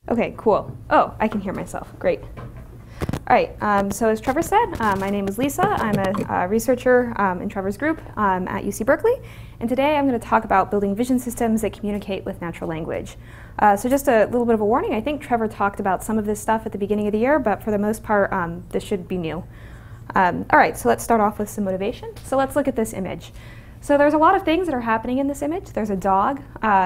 Okay, cool. Oh, I can hear myself. Great. All right, so as Trevor said, my name is Lisa. I'm a researcher in Trevor's group at UC Berkeley. And today I'm going to talk about building vision systems that communicate with natural language. So just a little bit of a warning, I think Trevor talked about some of this stuff at the beginning of the year, but for the most part, this should be new. All right, so let's start off with some motivation. So let's look at this image. So there's a lot of things that are happening in this image. There's a dog,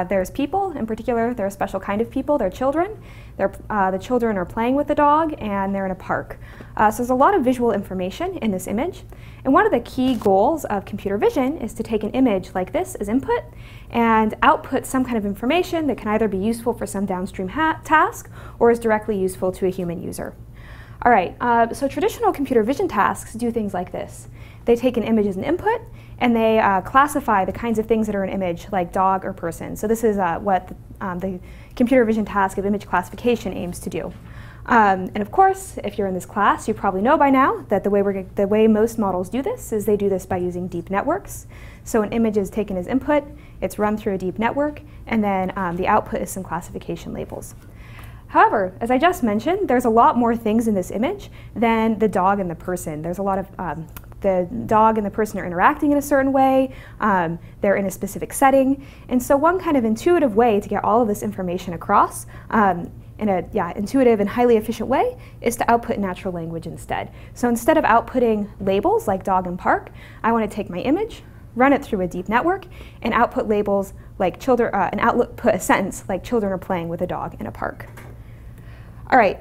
there's people, in particular, they're a special kind of people, they're children. The children are playing with the dog and they're in a park. So there's a lot of visual information in this image. And one of the key goals of computer vision is to take an image like this as input and output some kind of information that can either be useful for some downstream task or is directly useful to a human user. All right, so traditional computer vision tasks do things like this. They take an image as an input and they classify the kinds of things that are an image, like dog or person. So this is what the computer vision task of image classification aims to do. And of course, if you're in this class, you probably know by now that the way most models do this is they do this by using deep networks. So an image is taken as input, it's run through a deep network, and then the output is some classification labels. However, as I just mentioned, there's a lot more things in this image than the dog and the person. There's a lot of the dog and the person are interacting in a certain way, they're in a specific setting, and so one kind of intuitive way to get all of this information across in a intuitive and highly efficient way is to output natural language instead. So instead of outputting labels like dog and park, I want to take my image, run it through a deep network, and output labels like children, put a sentence like children are playing with a dog in a park. All right,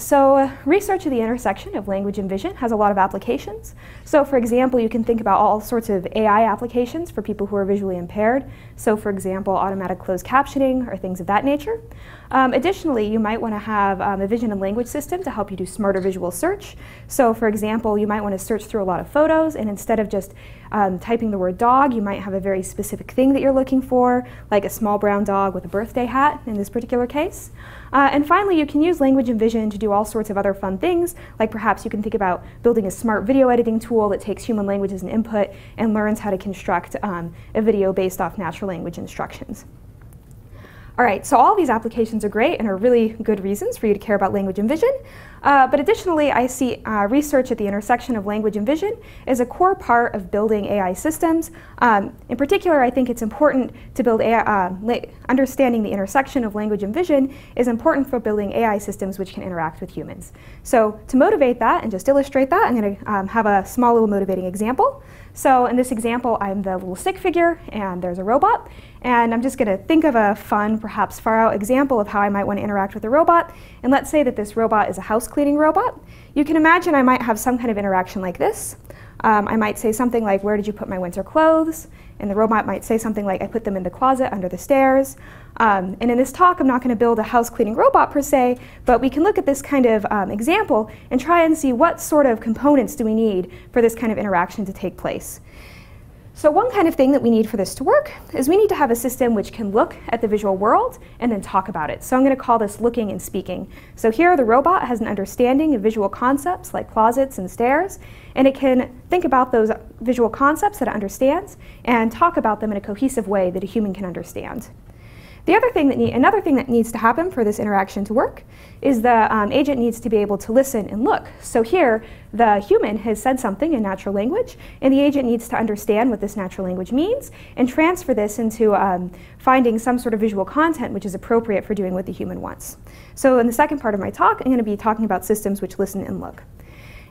so research at the intersection of language and vision has a lot of applications. So for example, you can think about all sorts of AI applications for people who are visually impaired. So for example, automatic closed captioning or things of that nature. Additionally, you might want to have a vision and language system to help you do smarter visual search. So for example, you might want to search through a lot of photos, and instead of just typing the word dog, you might have a very specific thing that you're looking for, like a small brown dog with a birthday hat in this particular case. And finally, you can use language and vision to do all sorts of other fun things, like perhaps you can think about building a smart video editing tool that takes human language as an input and learns how to construct a video based off natural language instructions. All right, so all these applications are great and are really good reasons for you to care about language and vision. But additionally, I see research at the intersection of language and vision as a core part of building AI systems. In particular, I think it's important to build AI, understanding the intersection of language and vision is important for building AI systems which can interact with humans. So to motivate that and just illustrate that, I'm going to have a small little motivating example. So in this example, I'm the little stick figure and there's a robot. And I'm just going to think of a fun, perhaps far-out example of how I might want to interact with a robot. And let's say that this robot is a house cleaning robot. You can imagine I might have some kind of interaction like this. I might say something like, "Where did you put my winter clothes?" And the robot might say something like, "I put them in the closet under the stairs." And in this talk, I'm not going to build a house cleaning robot per se, but we can look at this kind of example and try and see what sort of components do we need for this kind of interaction to take place. So one kind of thing that we need for this to work is we need to have a system which can look at the visual world and then talk about it. So I'm going to call this looking and speaking. So here the robot has an understanding of visual concepts like closets and stairs, and it can think about those visual concepts that it understands and talk about them in a cohesive way that a human can understand. Another thing that needs to happen for this interaction to work is the agent needs to be able to listen and look. So here, the human has said something in natural language, and the agent needs to understand what this natural language means and transfer this into finding some sort of visual content which is appropriate for doing what the human wants. So in the second part of my talk, I'm going to be talking about systems which listen and look.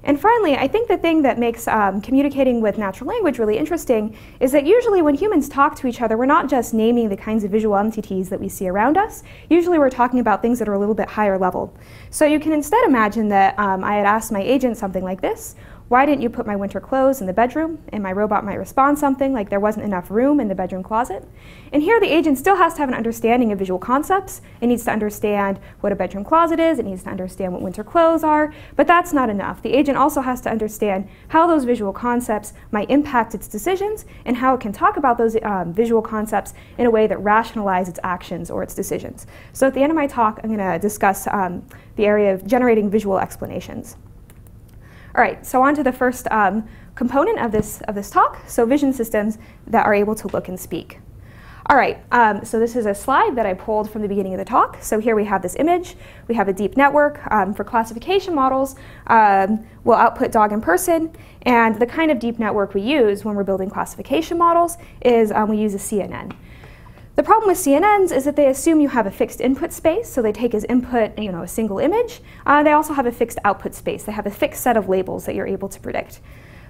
And finally, I think the thing that makes communicating with natural language really interesting is that usually when humans talk to each other, we're not just naming the kinds of visual entities that we see around us. Usually we're talking about things that are a little bit higher level. So you can instead imagine that I had asked my agent something like this: "Why didn't you put my winter clothes in the bedroom?" And my robot might respond something like, "There wasn't enough room in the bedroom closet." And here the agent still has to have an understanding of visual concepts. It needs to understand what a bedroom closet is, it needs to understand what winter clothes are, but that's not enough. The agent also has to understand how those visual concepts might impact its decisions and how it can talk about those visual concepts in a way that rationalizes its actions or its decisions. So at the end of my talk, I'm going to discuss the area of generating visual explanations. All right, so on to the first component of this talk, so vision systems that are able to look and speak. All right, so this is a slide that I pulled from the beginning of the talk. So here we have this image. We have a deep network. For classification models, we'll output dog and person. And the kind of deep network we use when we're building classification models is we use a CNN. The problem with CNNs is that they assume you have a fixed input space, so they take as input a single image. They also have a fixed output space. They have a fixed set of labels that you're able to predict.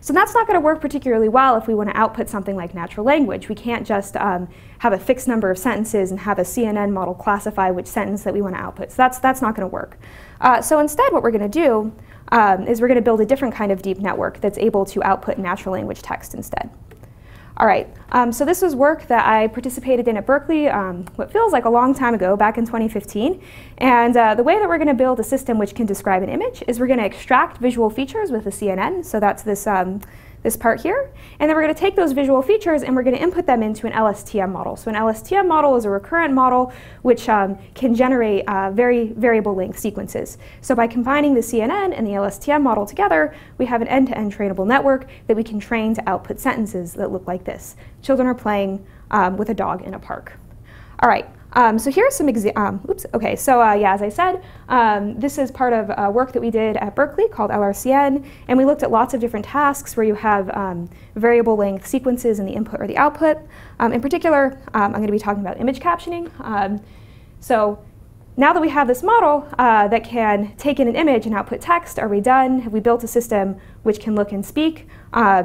So that's not going to work particularly well if we want to output something like natural language. We can't just have a fixed number of sentences and have a CNN model classify which sentence that we want to output. So that's not going to work. So instead what we're going to do is we're going to build a different kind of deep network that's able to output natural language text instead. All right, so this was work that I participated in at Berkeley what feels like a long time ago, back in 2015. And the way that we're going to build a system which can describe an image is we're going to extract visual features with a CNN. So that's this, this part here. And then we're going to take those visual features and we're going to input them into an LSTM model. So an LSTM model is a recurrent model which can generate very variable length sequences. So by combining the CNN and the LSTM model together, we have an end-to-end trainable network that we can train to output sentences that look like this. Children are playing with a dog in a park. All right. So here are some examples. Okay, so yeah, as I said, this is part of work that we did at Berkeley called LRCN, and we looked at lots of different tasks where you have variable length sequences in the input or the output. In particular, I'm going to be talking about image captioning. So now that we have this model that can take in an image and output text, are we done? Have we built a system which can look and speak? Are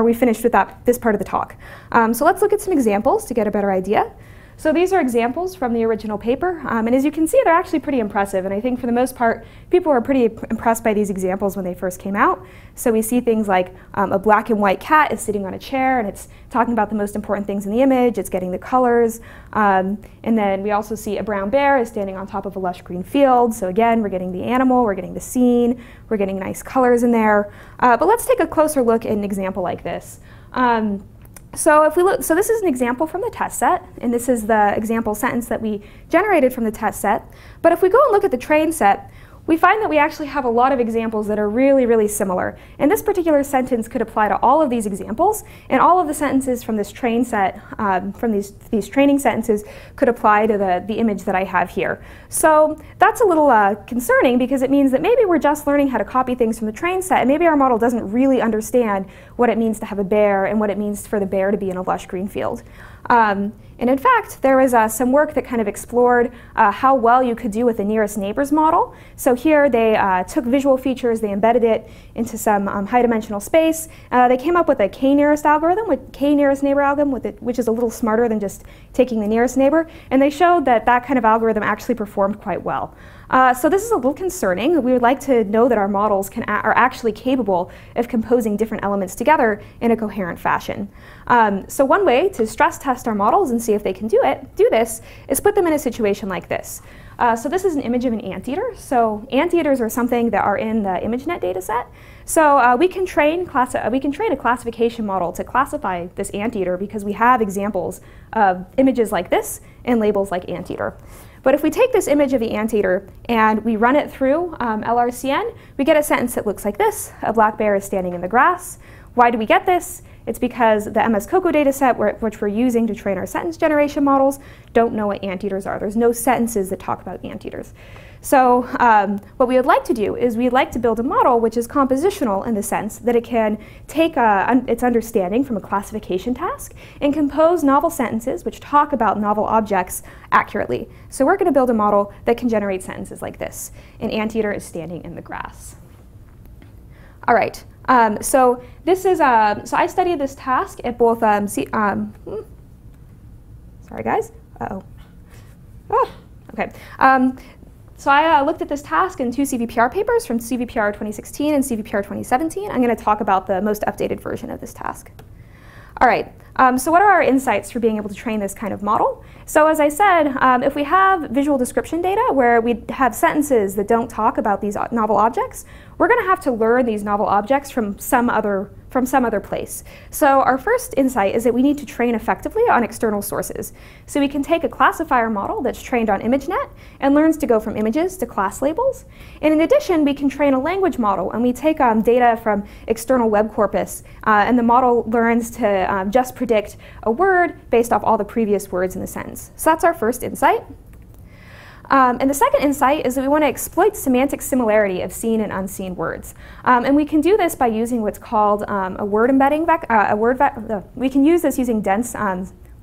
we finished with this part of the talk? So let's look at some examples to get a better idea. So these are examples from the original paper, and as you can see, they're actually pretty impressive, and I think for the most part, people were pretty impressed by these examples when they first came out. So we see things like a black and white cat is sitting on a chair, and it's talking about the most important things in the image, it's getting the colors, and then we also see a brown bear is standing on top of a lush green field. So again, we're getting the animal, we're getting the scene, we're getting nice colors in there. But let's take a closer look at an example like this. So if we look, so this is an example from the test set, and this is the example sentence that we generated from the test set. But if we go and look at the train set, we find that we actually have a lot of examples that are really, really similar. And this particular sentence could apply to all of these examples, and all of the sentences from this train set, from these training sentences, could apply to the image that I have here. So that's a little concerning, because it means that maybe we're just learning how to copy things from the train set, and maybe our model doesn't really understand what it means to have a bear and what it means for the bear to be in a lush green field. And in fact, there was some work that kind of explored how well you could do with the nearest neighbors model. So here they took visual features, they embedded it into some high-dimensional space. They came up with a k-nearest algorithm, with k-nearest neighbor algorithm, which is a little smarter than just taking the nearest neighbor. And they showed that that kind of algorithm actually performed quite well. So this is a little concerning. We would like to know that our models are actually capable of composing different elements together in a coherent fashion. So one way to stress test our models and see if they can do this is put them in a situation like this. So this is an image of an anteater. So anteaters are something that are in the ImageNet data set. So we can train a classification model to classify this anteater because we have examples of images like this and labels like anteater. But if we take this image of the anteater and we run it through LRCN, we get a sentence that looks like this: a black bear is standing in the grass. Why do we get this? It's because the MS-COCO data set, which we're using to train our sentence generation models, don't know what anteaters are. There's no sentences that talk about anteaters. So what we would like to do is we'd like to build a model which is compositional in the sense that it can take its understanding from a classification task and compose novel sentences which talk about novel objects accurately. So we're going to build a model that can generate sentences like this: an anteater is standing in the grass. All right. So this is so I studied this task at both sorry guys. Uh-oh. Oh, okay. So I looked at this task in two CVPR papers from CVPR 2016 and CVPR 2017. I'm going to talk about the most updated version of this task. All right. So what are our insights for being able to train this kind of model? So as I said, if we have visual description data where we have sentences that don't talk about these novel objects, we're going to have to learn these novel objects from some from some other place. So our first insight is that we need to train effectively on external sources. So we can take a classifier model that's trained on ImageNet and learns to go from images to class labels. And in addition, we can train a language model, and we take data from external web corpus, and the model learns to just predict a word based off all the previous words in the sentence. So that's our first insight. And the second insight is that we want to exploit semantic similarity of seen and unseen words. And we can do this by using what's called a word embedding. We can use this using dense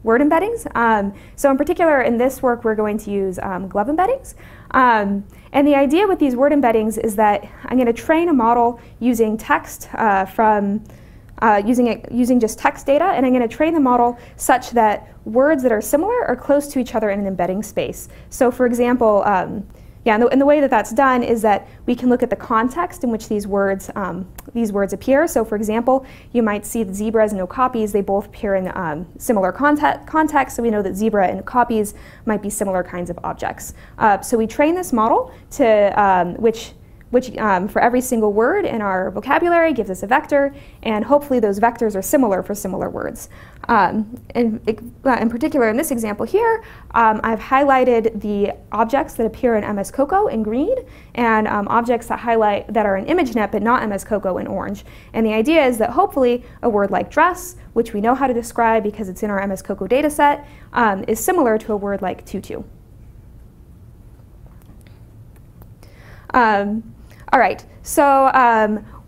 word embeddings. So in particular, in this work, we're going to use glove embeddings. And the idea with these word embeddings is that I'm going to train a model using text using just text data, and I'm going to train the model such that words that are similar are close to each other in an embedding space. So for example, and the way that that's done is that we can look at the context in which these words appear. So for example, you might see that zebras and okapis, they both appear in similar context, so we know that zebra and okapis might be similar kinds of objects. So we train this model to which for every single word in our vocabulary gives us a vector, and hopefully those vectors are similar for similar words. In particular, in this example here, I've highlighted the objects that appear in MS Cocoa in green, and objects that are in ImageNet but not MS Cocoa in orange. And the idea is that hopefully a word like dress, which we know how to describe because it's in our MS Cocoa data set, is similar to a word like tutu. All right, so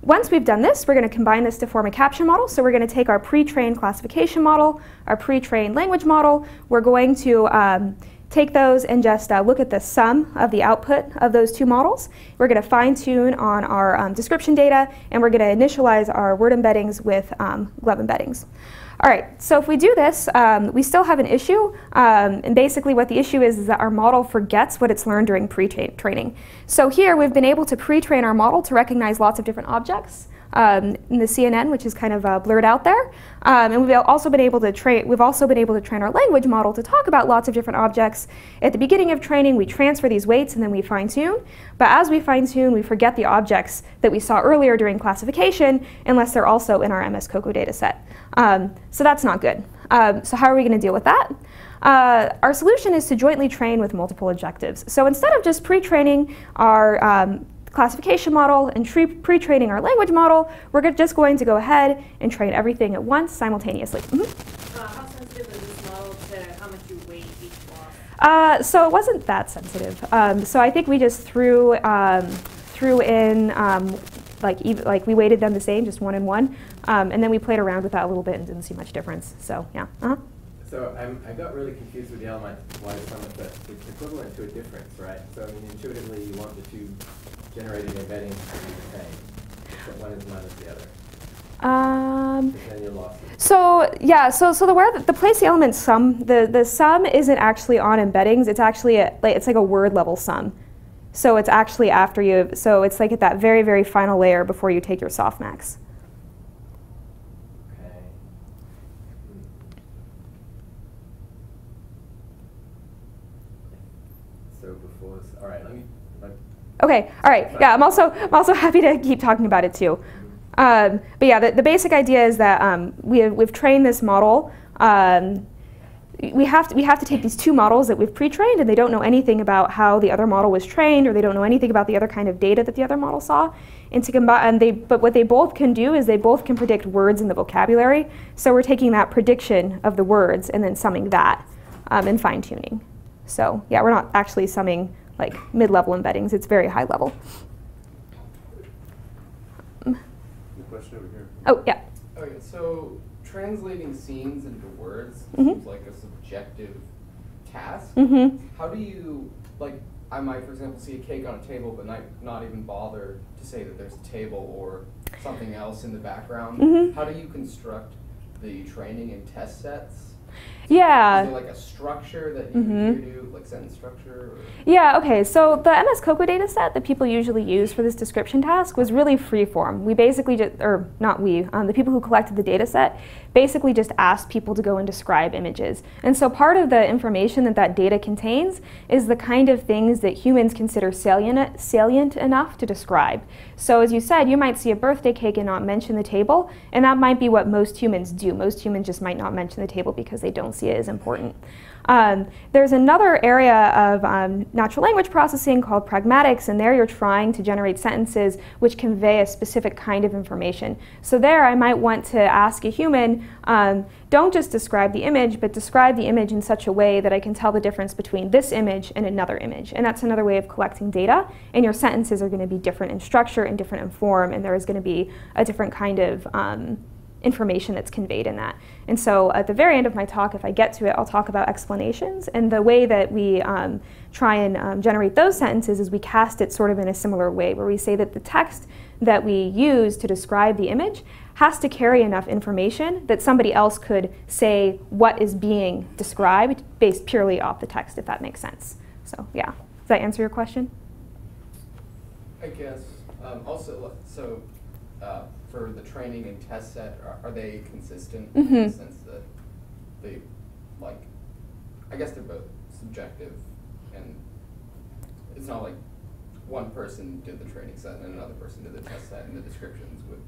once we've done this, we're going to combine this to form a caption model. So we're going to take our pre-trained classification model, our pre-trained language model. We're going to take those and just look at the sum of the output of those two models. We're going to fine-tune on our description data, and we're going to initialize our word embeddings with glove embeddings. All right, so if we do this, we still have an issue, and basically what the issue is that our model forgets what it's learned during pre-training. So here we've been able to pre-train our model to recognize lots of different objects in the CNN, which is kind of blurred out there, and we've also been able to train our language model to talk about lots of different objects. At the beginning of training, we transfer these weights and then we fine-tune, but as we fine-tune, we forget the objects that we saw earlier during classification unless they're also in our MS Cocoa data set. So that's not good. So how are we going to deal with that? Our solution is to jointly train with multiple objectives. So instead of just pre-training our classification model and pre-training our language model, we're just going to go ahead and train everything at once simultaneously. How sensitive is this model to how much you weight each block? So it wasn't that sensitive. So I think we just threw in like we weighted them the same, just 1 and 1, and then we played around with that a little bit and didn't see much difference. So yeah. So I got really confused with the element y sum, but it's equivalent to a difference, right? So I mean, intuitively, you want the two generated embeddings to be the same, but one is minus the other. Then you're lost. So yeah, so the place the element sum, the sum isn't actually on embeddings. It's actually it's like a word level sum. So it's actually after you. So it's like at that very, very final layer before you take your softmax. Okay. So before, all right. Let me. Okay. All right. Yeah. I'm also happy to keep talking about it too. But yeah, the basic idea is that we've trained this model. We have to take these two models that we've pre-trained, and they don't know anything about how the other model was trained, or they don't know anything about the other kind of data that the other model saw. And to combine, but what they both can do is they both can predict words in the vocabulary. So we're taking that prediction of the words and then summing that and fine-tuning. So yeah, we're not actually summing like mid-level embeddings. It's very high level. The question over here. Oh yeah. Okay, so translating scenes into words seems like a subjective task. How do you, like, I might, for example, see a cake on a table, but not even bother to say that there's a table or something else in the background. How do you construct the training and test sets? Yeah. Is there like a structure that you do, like sentence structure? Or? Yeah, okay, so the MS COCO data set that people usually use for this description task was really freeform. We basically just, or not we, the people who collected the data set basically just asked people to go and describe images. And so part of the information that that data contains is the kind of things that humans consider salient enough to describe. So as you said, you might see a birthday cake and not mention the table, and that might be what most humans do. Most humans just might not mention the table because they don't see it as important. There's another area of natural language processing called pragmatics, and there you're trying to generate sentences which convey a specific kind of information. So there I might want to ask a human, don't just describe the image, but describe the image in such a way that I can tell the difference between this image and another image. And that's another way of collecting data, and your sentences are going to be different in structure and different in form, and there is going to be a different kind of information that's conveyed in that. And so at the very end of my talk, if I get to it, I'll talk about explanations. And the way that we try and generate those sentences is we cast it sort of in a similar way, where we say that the text that we use to describe the image has to carry enough information that somebody else could say what is being described based purely off the text, if that makes sense. So yeah, does that answer your question? I guess. Also, so for the training and test set, are they consistent in the sense that they, like, I guess they're both subjective, and it's not like one person did the training set and another person did the test set, and the descriptions would.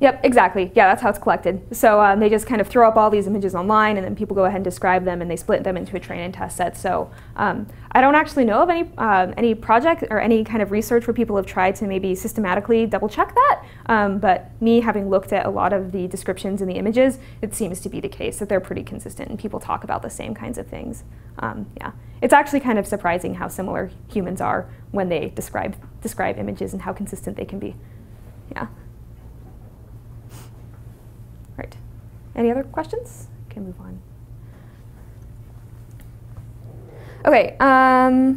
Yep, exactly. Yeah, that's how it's collected. So they just kind of throw up all these images online, and then people go ahead and describe them, and they split them into a train and test set. So I don't actually know of any project or any kind of research where people have tried to maybe systematically double check that. But me having looked at a lot of the descriptions in the images, it seems to be the case that they're pretty consistent, and people talk about the same kinds of things. Yeah, it's actually kind of surprising how similar humans are when they describe images and how consistent they can be. Yeah. Right. Any other questions? Okay, move on. Okay. All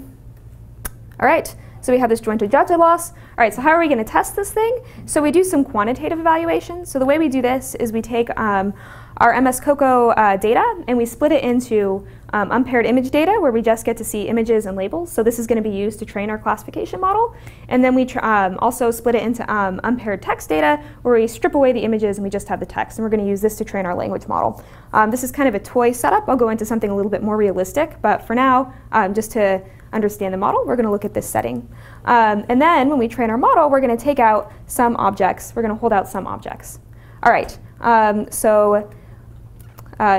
right. So we have this joint adjusted loss. All right. So how are we going to test this thing? So we do some quantitative evaluation. So the way we do this is we take our MS COCO data and we split it into unpaired image data, where we just get to see images and labels. So this is going to be used to train our classification model. And then we also split it into unpaired text data, where we strip away the images and we just have the text. And we're going to use this to train our language model. This is kind of a toy setup. I'll go into something a little bit more realistic. But for now, just to understand the model, we're going to look at this setting. And then when we train our model, we're going to take out some objects. We're going to hold out some objects. All right.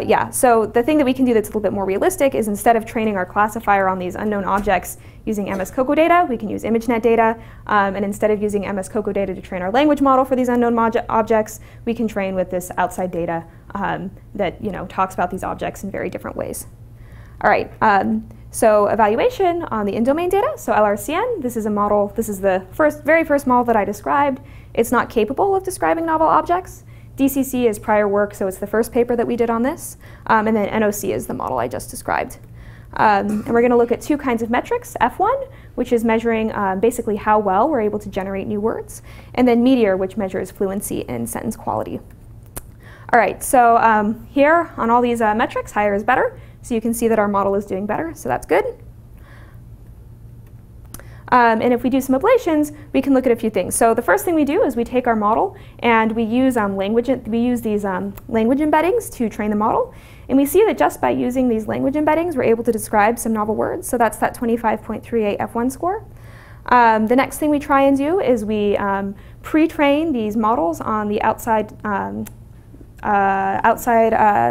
Yeah, so the thing that we can do that's a little bit more realistic is, instead of training our classifier on these unknown objects using MS COCO data, we can use ImageNet data. And instead of using MS COCO data to train our language model for these unknown objects, we can train with this outside data that talks about these objects in very different ways. All right, so evaluation on the in-domain data. So LRCN, this is a model. This is the very first model that I described. It's not capable of describing novel objects. DCC is prior work, so it's the first paper that we did on this. And then NOC is the model I just described. And we're going to look at two kinds of metrics, F1, which is measuring basically how well we're able to generate new words, and then Meteor, which measures fluency and sentence quality. All right, so here on all these metrics, higher is better. So you can see that our model is doing better, so that's good. And if we do some ablations, we can look at a few things. So the first thing we do is we take our model and we use these language embeddings to train the model. And we see that just by using these language embeddings, we're able to describe some novel words. So that's that 25.38 F1 score. The next thing we try and do is we pre-train these models on the outside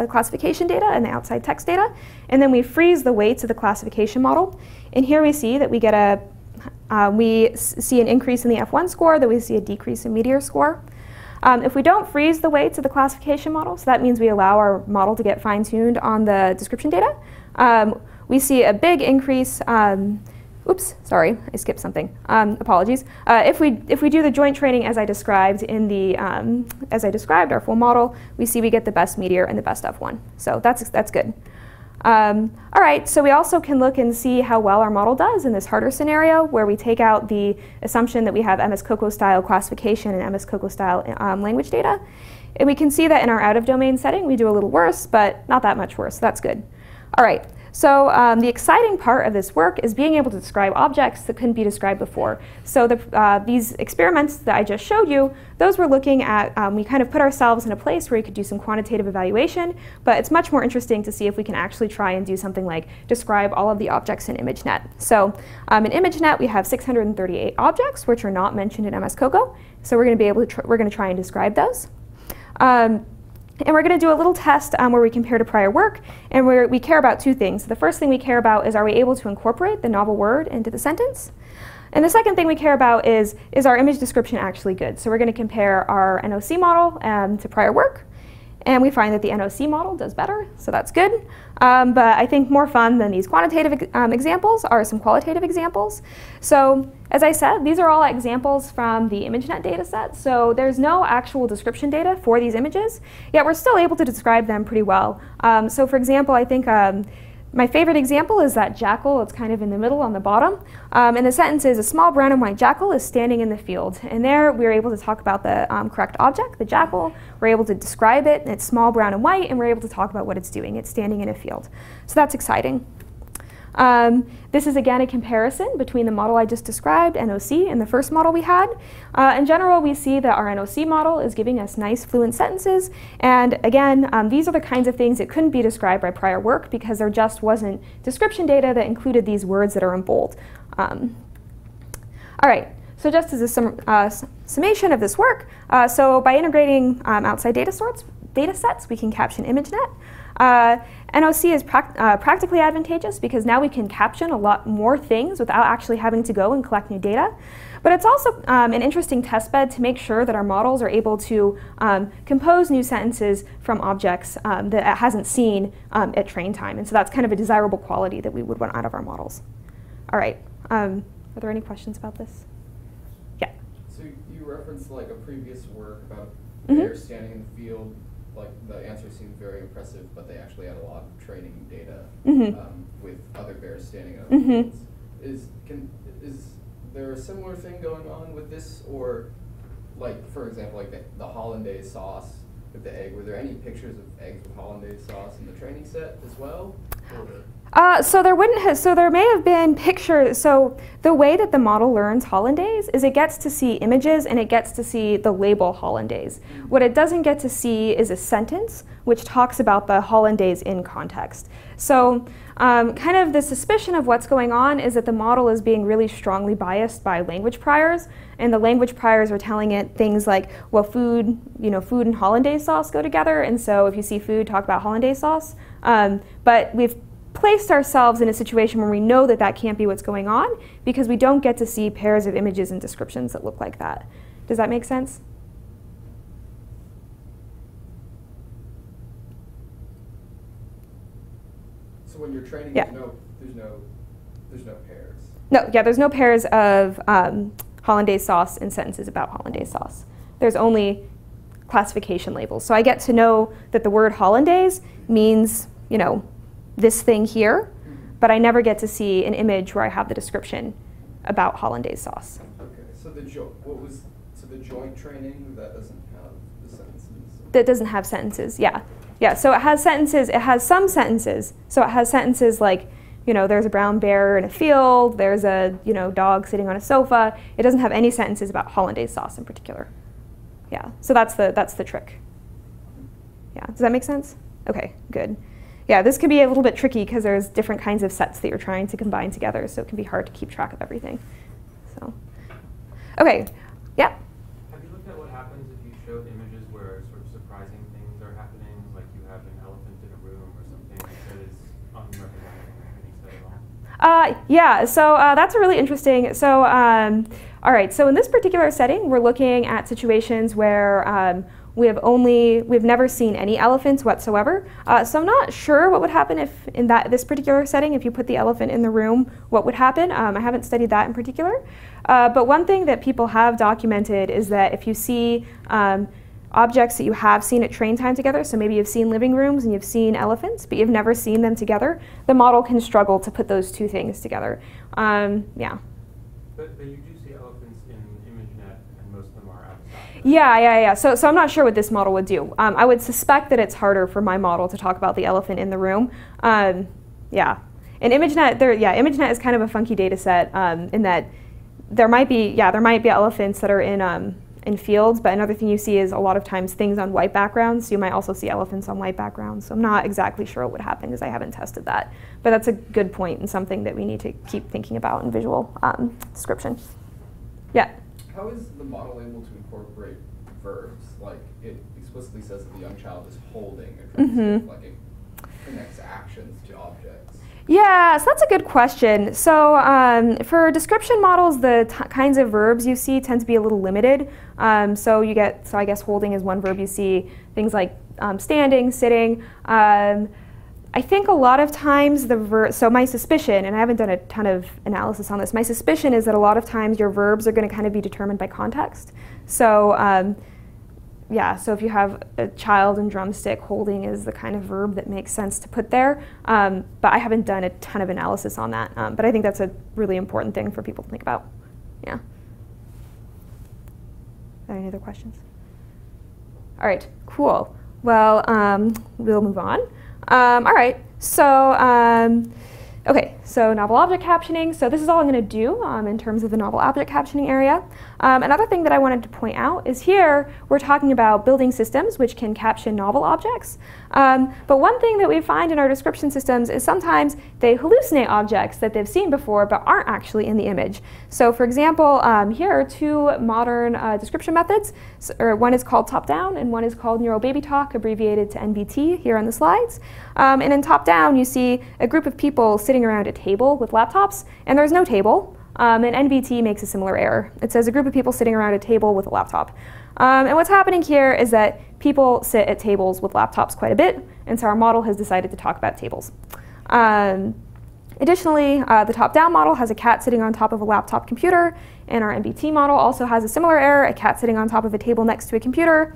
classification data and the outside text data. And then we freeze the weights of the classification model. And here we see that we get we see an increase in the F1 score, that we see a decrease in Meteor score. If we don't freeze the weights of the classification model, so that means we allow our model to get fine-tuned on the description data, we see a big increase. Oops, sorry, I skipped something. Apologies. If we do the joint training as I described in the our full model, we see we get the best Meteor and the best F1. So that's good. All right, so we also can look and see how well our model does in this harder scenario where we take out the assumption that we have MS-COCO style classification and MS-COCO style language data. And we can see that in our out-of-domain setting we do a little worse, but not that much worse. That's good. All right, so the exciting part of this work is being able to describe objects that couldn't be described before. So these experiments that I just showed you, those were looking at, we kind of put ourselves in a place where we could do some quantitative evaluation, but it's much more interesting to see if we can actually try and do something like describe all of the objects in ImageNet. So in ImageNet we have 638 objects which are not mentioned in MS-COCO, so we're going to be able to we're going to try and describe those. And we're going to do a little test where we compare to prior work, and where we care about two things. The first thing we care about is, are we able to incorporate the novel word into the sentence? And the second thing we care about is our image description actually good? So we're going to compare our NOC model to prior work, and we find that the NOC model does better, so that's good. But I think more fun than these quantitative examples are some qualitative examples. So as I said, these are all examples from the ImageNet data set, so there's no actual description data for these images, yet we're still able to describe them pretty well. So for example, I think my favorite example is that jackal. It's kind of in the middle on the bottom. And the sentence is, a small brown and white jackal is standing in the field. And there we're able to talk about the correct object, the jackal. We're able to describe it, and it's small, brown, and white, and we're able to talk about what it's doing. It's standing in a field. So that's exciting. This is again a comparison between the model I just described, NOC, and the first model we had. In general, we see that our NOC model is giving us nice fluent sentences, and again, these are the kinds of things that couldn't be described by prior work because there just wasn't description data that included these words that are in bold. All right, so just as a summation of this work, so by integrating outside data sets, we can caption ImageNet. NOC is practically advantageous because now we can caption a lot more things without actually having to go and collect new data. But it's also an interesting testbed to make sure that our models are able to compose new sentences from objects that it hasn't seen at train time. And so that's kind of a desirable quality that we would want out of our models. All right, are there any questions about this? Yeah. So you referenced like a previous work about Mm-hmm. bears standing in the field. Like the answer seemed very impressive, but they actually had a lot of training data with other bears standing in other fields. Is there a similar thing going on with this, or like for example, like the hollandaise sauce with the egg? Were there any pictures of eggs with hollandaise sauce in the training set as well? So there wouldn't have. So there may have been pictures. So the way that the model learns hollandaise is it gets to see images and it gets to see the label hollandaise. What it doesn't get to see is a sentence which talks about the hollandaise in context. So kind of the suspicion of what's going on is that the model is being really strongly biased by language priors, and the language priors are telling it things like, well, food and hollandaise sauce go together, and so if you see food, talk about hollandaise sauce. But we've placed ourselves in a situation where we know that that can't be what's going on because we don't get to see pairs of images and descriptions that look like that. Does that make sense? So when you're training, Yeah. there's no pairs. No, yeah, there's no pairs of hollandaise sauce in sentences about hollandaise sauce. There's only classification labels. So I get to know that the word hollandaise means, this thing here, but I never get to see an image where I have the description about hollandaise sauce. Okay, so the joint training that doesn't have the sentences. That doesn't have sentences, yeah. Yeah, so it has sentences, it has some sentences. So it has sentences like, there's a brown bear in a field, there's a, dog sitting on a sofa. It doesn't have any sentences about hollandaise sauce in particular. Yeah, so that's the trick. Yeah, does that make sense? Okay, good. Yeah, this can be a little bit tricky because there's different kinds of sets that you're trying to combine together, so it can be hard to keep track of everything. So, okay, yeah? Have you looked at what happens if you show images where sort of surprising things are happening, like you have an elephant in a room or something that is unrepresented in any set at all? Yeah, so that's a really interesting, so all right, so in this particular setting, we're looking at situations where we've never seen any elephants whatsoever. So I'm not sure what would happen if in this particular setting, if you put the elephant in the room, what would happen. I haven't studied that in particular. But one thing that people have documented is that if you see objects that you have seen at train time together, so maybe you've seen living rooms and you've seen elephants, but you've never seen them together, the model can struggle to put those two things together. Yeah. But you do see elephants in ImageNet, and most of them are outside. Yeah. So I'm not sure what this model would do. I would suspect that it's harder for my model to talk about the elephant in the room. Yeah. And ImageNet, ImageNet is kind of a funky data set in that there might be elephants that are in fields, but another thing you see is a lot of times things on white backgrounds, so you might also see elephants on white backgrounds. So I'm not exactly sure what would happen because I haven't tested that. But that's a good point and something that we need to keep thinking about in visual description. Yeah? How is the model able to incorporate verbs? Like, it explicitly says that the young child is holding a transitive, like it connects actions to objects. Yeah, so that's a good question. So for description models, the kinds of verbs you see tend to be a little limited. So I guess holding is one verb you see, things like standing, sitting. I think a lot of times so my suspicion, and I haven't done a ton of analysis on this, my suspicion is that a lot of times your verbs are going to kind of be determined by context. So yeah, so if you have a child and drumstick, holding is the kind of verb that makes sense to put there. But I haven't done a ton of analysis on that. But I think that's a really important thing for people to think about. Yeah. Any other questions? All right, cool. Well, we'll move on. All right, so okay, so novel object captioning. So this is all I'm going to do in terms of the novel object captioning area. Another thing that I wanted to point out is here we're talking about building systems which can caption novel objects. But one thing that we find in our description systems is sometimes they hallucinate objects that they've seen before but aren't actually in the image. So for example, here are two modern description methods. One is called top-down and one is called neural baby talk, abbreviated to NBT here on the slides. And in top-down you see a group of people sitting around a table with laptops, and there's no table. And NBT makes a similar error. It says a group of people sitting around a table with a laptop. And what's happening here is that people sit at tables with laptops quite a bit, and so our model has decided to talk about tables. Additionally, the top-down model has a cat sitting on top of a laptop computer, and our NBT model also has a similar error, a cat sitting on top of a table next to a computer.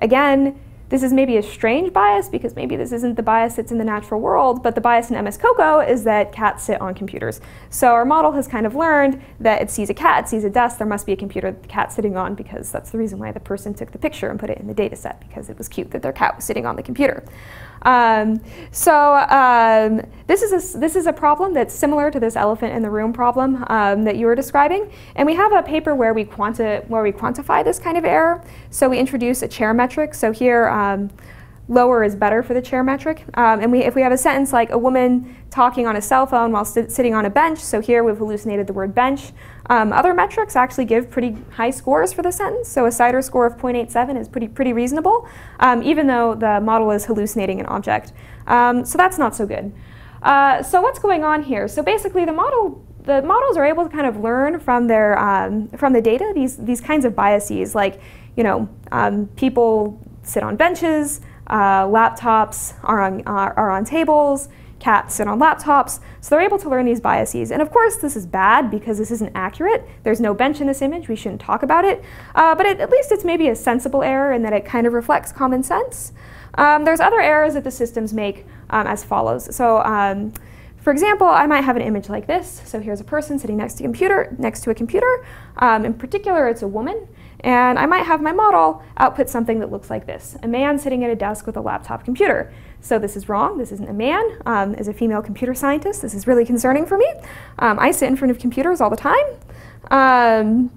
Again, this is maybe a strange bias because maybe this isn't the bias that's in the natural world, but the bias in MS COCO is that cats sit on computers. So our model has kind of learned that it sees a cat, it sees a desk, there must be a computer that the cat's sitting on, because that's the reason why the person took the picture and put it in the data set, because it was cute that their cat was sitting on the computer. This is a problem that's similar to this elephant in the room problem that you were describing. And we have a paper where we quantify this kind of error. So we introduce a chair metric. So here, lower is better for the chair metric. And if we have a sentence like a woman talking on a cell phone while sitting on a bench, so here we've hallucinated the word bench. Other metrics actually give pretty high scores for the sentence. So a CIDR score of 0.87 is pretty reasonable, even though the model is hallucinating an object. So that's not so good. So what's going on here? So basically the models are able to kind of learn from the data these kinds of biases, like people sit on benches, laptops are on tables, cats sit on laptops, so they're able to learn these biases. And of course this is bad because this isn't accurate. There's no bench in this image, we shouldn't talk about it. But at least it's maybe a sensible error in that it kind of reflects common sense. There's other errors that the systems make as follows. So for example, I might have an image like this. So here's a person sitting next to a computer. In particular, it's a woman. And I might have my model output something that looks like this: a man sitting at a desk with a laptop computer. So this is wrong. This isn't a man. As a female computer scientist, this is really concerning for me. I sit in front of computers all the time. And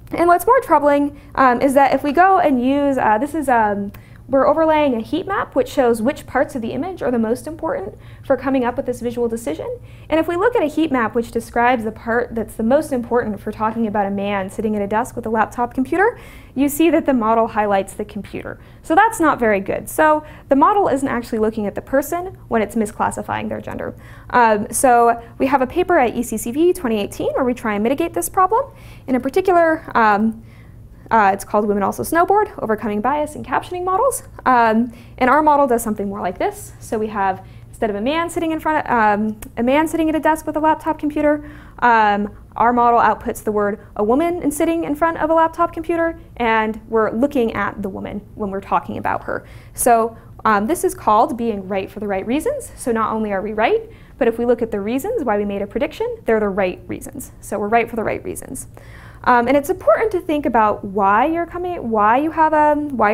what's more troubling is that if we go and use, we're overlaying a heat map which shows which parts of the image are the most important for coming up with this visual decision. And if we look at a heat map which describes the part that's the most important for talking about a man sitting at a desk with a laptop computer, you see that the model highlights the computer. So that's not very good. So the model isn't actually looking at the person when it's misclassifying their gender. So we have a paper at ECCV 2018 where we try and mitigate this problem. And in particular, it's called Women Also Snowboard, Overcoming Bias in Captioning Models. And our model does something more like this. So we have, instead of a man sitting at a desk with a laptop computer, our model outputs the word a woman and sitting in front of a laptop computer, and we're looking at the woman when we're talking about her. So this is called being right for the right reasons. So not only are we right, but if we look at the reasons why we made a prediction, they're the right reasons. So we're right for the right reasons. And it's important to think about why you're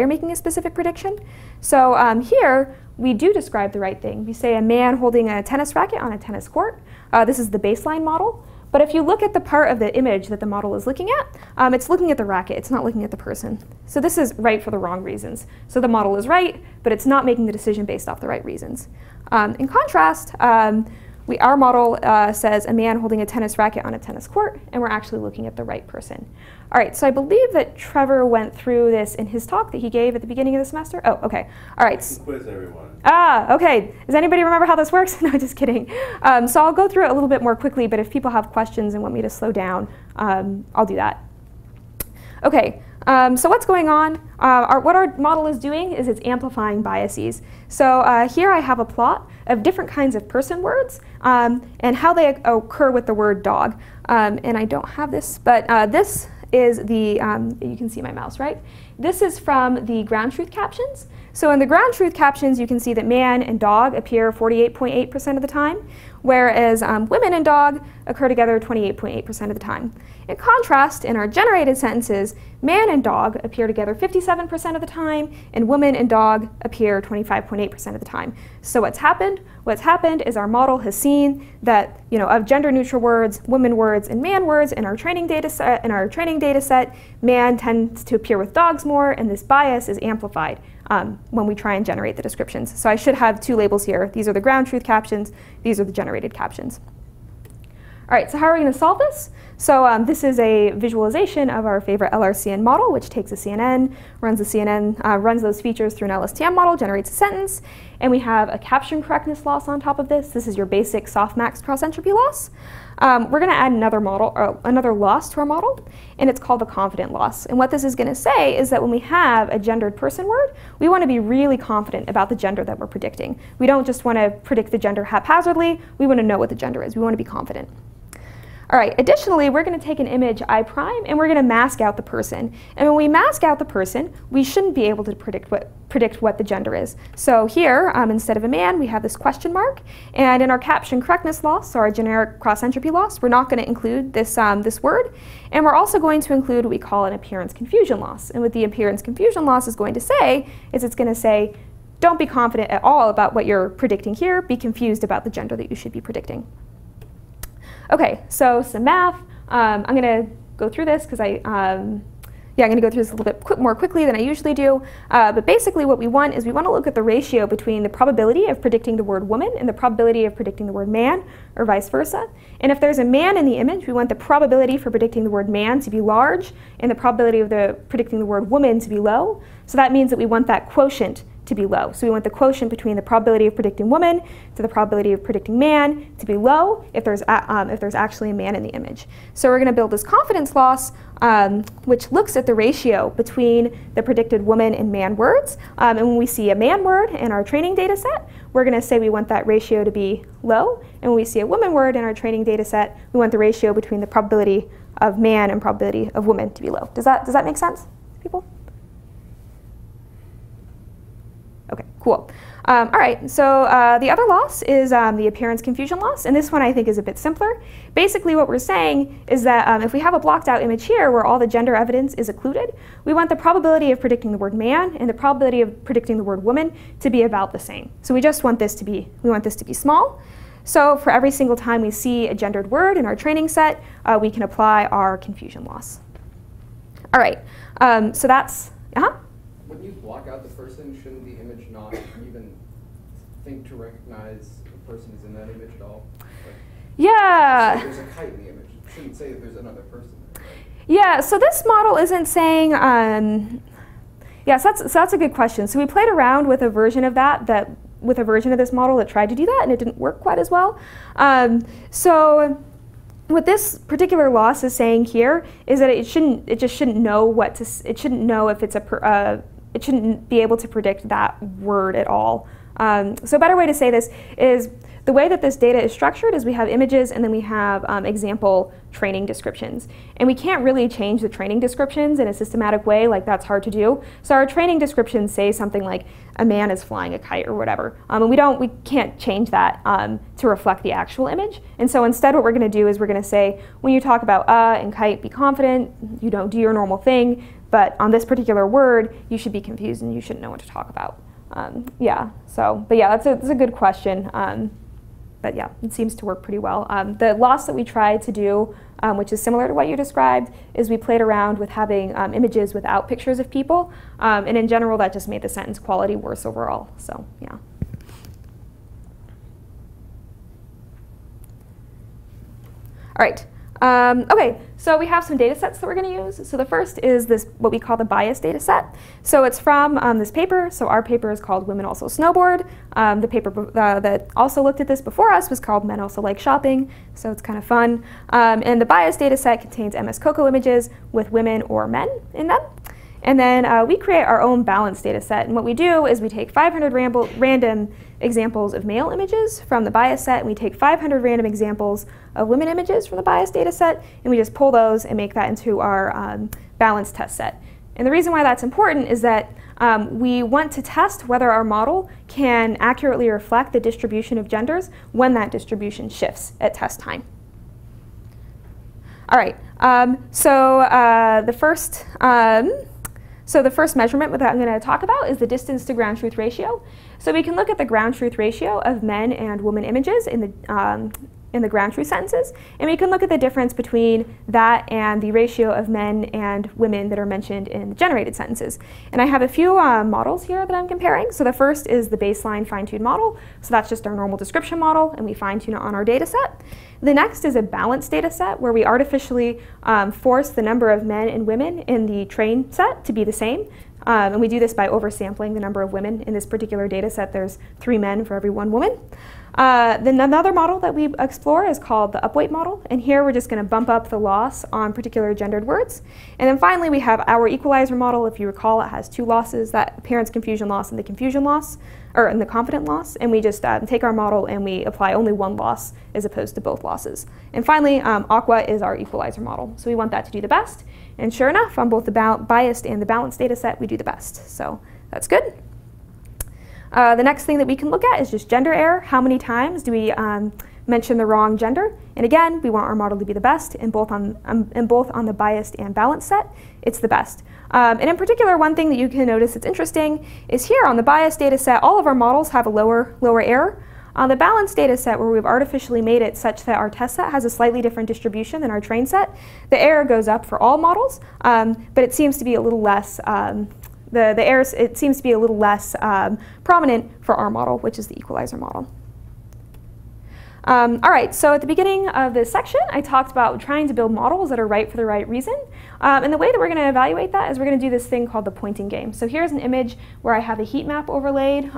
making a specific prediction. So here we do describe the right thing. We say a man holding a tennis racket on a tennis court. This is the baseline model. But if you look at the part of the image that the model is looking at, it's looking at the racket. It's not looking at the person. So this is right for the wrong reasons. So the model is right, but it's not making the decision based off the right reasons. In contrast, our model says a man holding a tennis racket on a tennis court, and we're actually looking at the right person. All right, so I believe that Trevor went through this in his talk that he gave at the beginning of the semester. Oh, okay. All right. Quiz everyone. Okay. Does anybody remember how this works? No, just kidding. So I'll go through it a little bit more quickly, but if people have questions and want me to slow down, I'll do that. Okay. So what's going on? What our model is doing is it's amplifying biases. So here I have a plot of different kinds of person words and how they occur with the word dog. And I don't have this, but this is the, you can see my mouse, right? This is from the ground truth captions. So in the ground truth captions, you can see that man and dog appear 48.8% of the time, whereas women and dog occur together 28.8% of the time. In contrast, in our generated sentences, man and dog appear together 57% of the time, and woman and dog appear 25.8% of the time. So what's happened? What's happened is our model has seen that, of gender-neutral words, women words, and man words in our training data set, man tends to appear with dogs more, and this bias is amplified when we try and generate the descriptions. So I should have two labels here. These are the ground truth captions. These are the generated captions. All right, so how are we going to solve this? So this is a visualization of our favorite LRCN model, which takes a CNN, runs those features through an LSTM model, generates a sentence, and we have a caption correctness loss on top of this. This is your basic softmax cross-entropy loss. We're going to add another loss to our model, and it's called the confident loss. And what this is going to say is that when we have a gendered person word, we want to be really confident about the gender that we're predicting. We don't just want to predict the gender haphazardly. We want to know what the gender is. We want to be confident. All right, additionally, we're going to take an image I prime and we're going to mask out the person. And when we mask out the person, we shouldn't be able to predict what the gender is. So here, instead of a man, we have this question mark. And in our caption correctness loss, so our generic cross-entropy loss, we're not going to include this, this word. And we're also going to include what we call an appearance confusion loss. And what the appearance confusion loss is going to say is it's going to say, don't be confident at all about what you're predicting here. Be confused about the gender that you should be predicting. Okay, so some math. I'm going to go through this because I'm going to go through this a little bit more quickly than I usually do. But basically what we want is we want to look at the ratio between the probability of predicting the word woman and the probability of predicting the word man, or vice versa. And if there's a man in the image, we want the probability for predicting the word man to be large and the probability of predicting the word woman to be low. So that means that we want that quotient to be low. So we want the quotient between the probability of predicting woman to the probability of predicting man to be low if there's actually a man in the image. So we're going to build this confidence loss, which looks at the ratio between the predicted woman and man words. And when we see a man word in our training data set, we're going to say we want that ratio to be low. And when we see a woman word in our training data set, we want the ratio between the probability of man and probability of woman to be low. Does that make sense, people? Okay, cool. All right, so the other loss is the appearance confusion loss, and this one I think is a bit simpler. Basically what we're saying is that if we have a blocked out image here where all the gender evidence is occluded, we want the probability of predicting the word man and the probability of predicting the word woman to be about the same. So we just want this to be, small. So for every single time we see a gendered word in our training set, we can apply our confusion loss. All right, so that's, When you block out the person, shouldn't the image not even think to recognize the person is in that image at all? Like, yeah. there's a kite in the image. It shouldn't say that there's another person there, right? Yeah, so this model isn't saying, yeah, so that's a good question. So we played around with a version of with a version of this model that tried to do that, and it didn't work quite as well. So what this particular loss is saying here is that it just shouldn't know it shouldn't know if it's it shouldn't be able to predict that word at all. So a better way to say this is the way that this data is structured is we have images and then we have example training descriptions. And we can't really change the training descriptions in a systematic way, like that's hard to do. So our training descriptions say something like a man is flying a kite or whatever. And we can't change that to reflect the actual image. And so instead what we're going to do is we're going to say, when you talk about and kite, be confident, you don't do your normal thing, but on this particular word, you should be confused and you shouldn't know what to talk about. But yeah, that's a good question. But yeah, it seems to work pretty well. The loss that we tried to do, which is similar to what you described, is we played around with having images without pictures of people. And in general, that just made the sentence quality worse overall. So yeah. All right. Okay, so we have some data sets that we're going to use. So the first is this, what we call the bias data set. So it's from this paper. So our paper is called Women Also Snowboard. The paper that also looked at this before us was called Men Also Like Shopping. So it's kind of fun. And the bias data set contains MS COCO images with women or men in them. And then we create our own balanced data set. And what we do is we take 500 random examples of male images from the bias set, and we take 500 random examples of women images from the bias data set, and we just pull those and make that into our balanced test set. And the reason why that's important is that we want to test whether our model can accurately reflect the distribution of genders when that distribution shifts at test time. All right, so the first measurement that I'm going to talk about is the distance to ground truth ratio. So we can look at the ground truth ratio of men and women images in the ground truth sentences, and we can look at the difference between that and the ratio of men and women that are mentioned in the generated sentences. And I have a few models here that I'm comparing. So the first is the baseline fine-tuned model. So that's just our normal description model, and we fine-tune it on our data set. The next is a balanced data set where we artificially force the number of men and women in the train set to be the same. And we do this by oversampling the number of women. In this particular data set, there's 3 men for every 1 woman. Then another model that we explore is called the upweight model. And here we're just going to bump up the loss on particular gendered words. And then finally, we have our equalizer model. If you recall, it has 2 losses, that appearance confusion loss and the confusion loss, or and the confident loss. And we just take our model and we apply only 1 loss as opposed to both losses. And finally, aqua is our equalizer model. So we want that to do the best. And sure enough, on both the biased and the balanced data set, we do the best. So that's good. The next thing that we can look at is just gender error. How many times do we mention the wrong gender? And again, we want our model to be the best, and both on the biased and balanced set, it's the best. And in particular, one thing that you can notice that's interesting is here on the biased data set, all of our models have a lower error. On the balanced data set, where we've artificially made it such that our test set has a slightly different distribution than our train set, the error goes up for all models, but it seems to be a little less, the errors, it seems to be a little less prominent for our model, which is the equalizer model. All right, so at the beginning of this section, I talked about trying to build models that are right for the right reason. And the way that we're going to evaluate that is we're going to do this thing called the pointing game. So here's an image where I have a heat map overlaid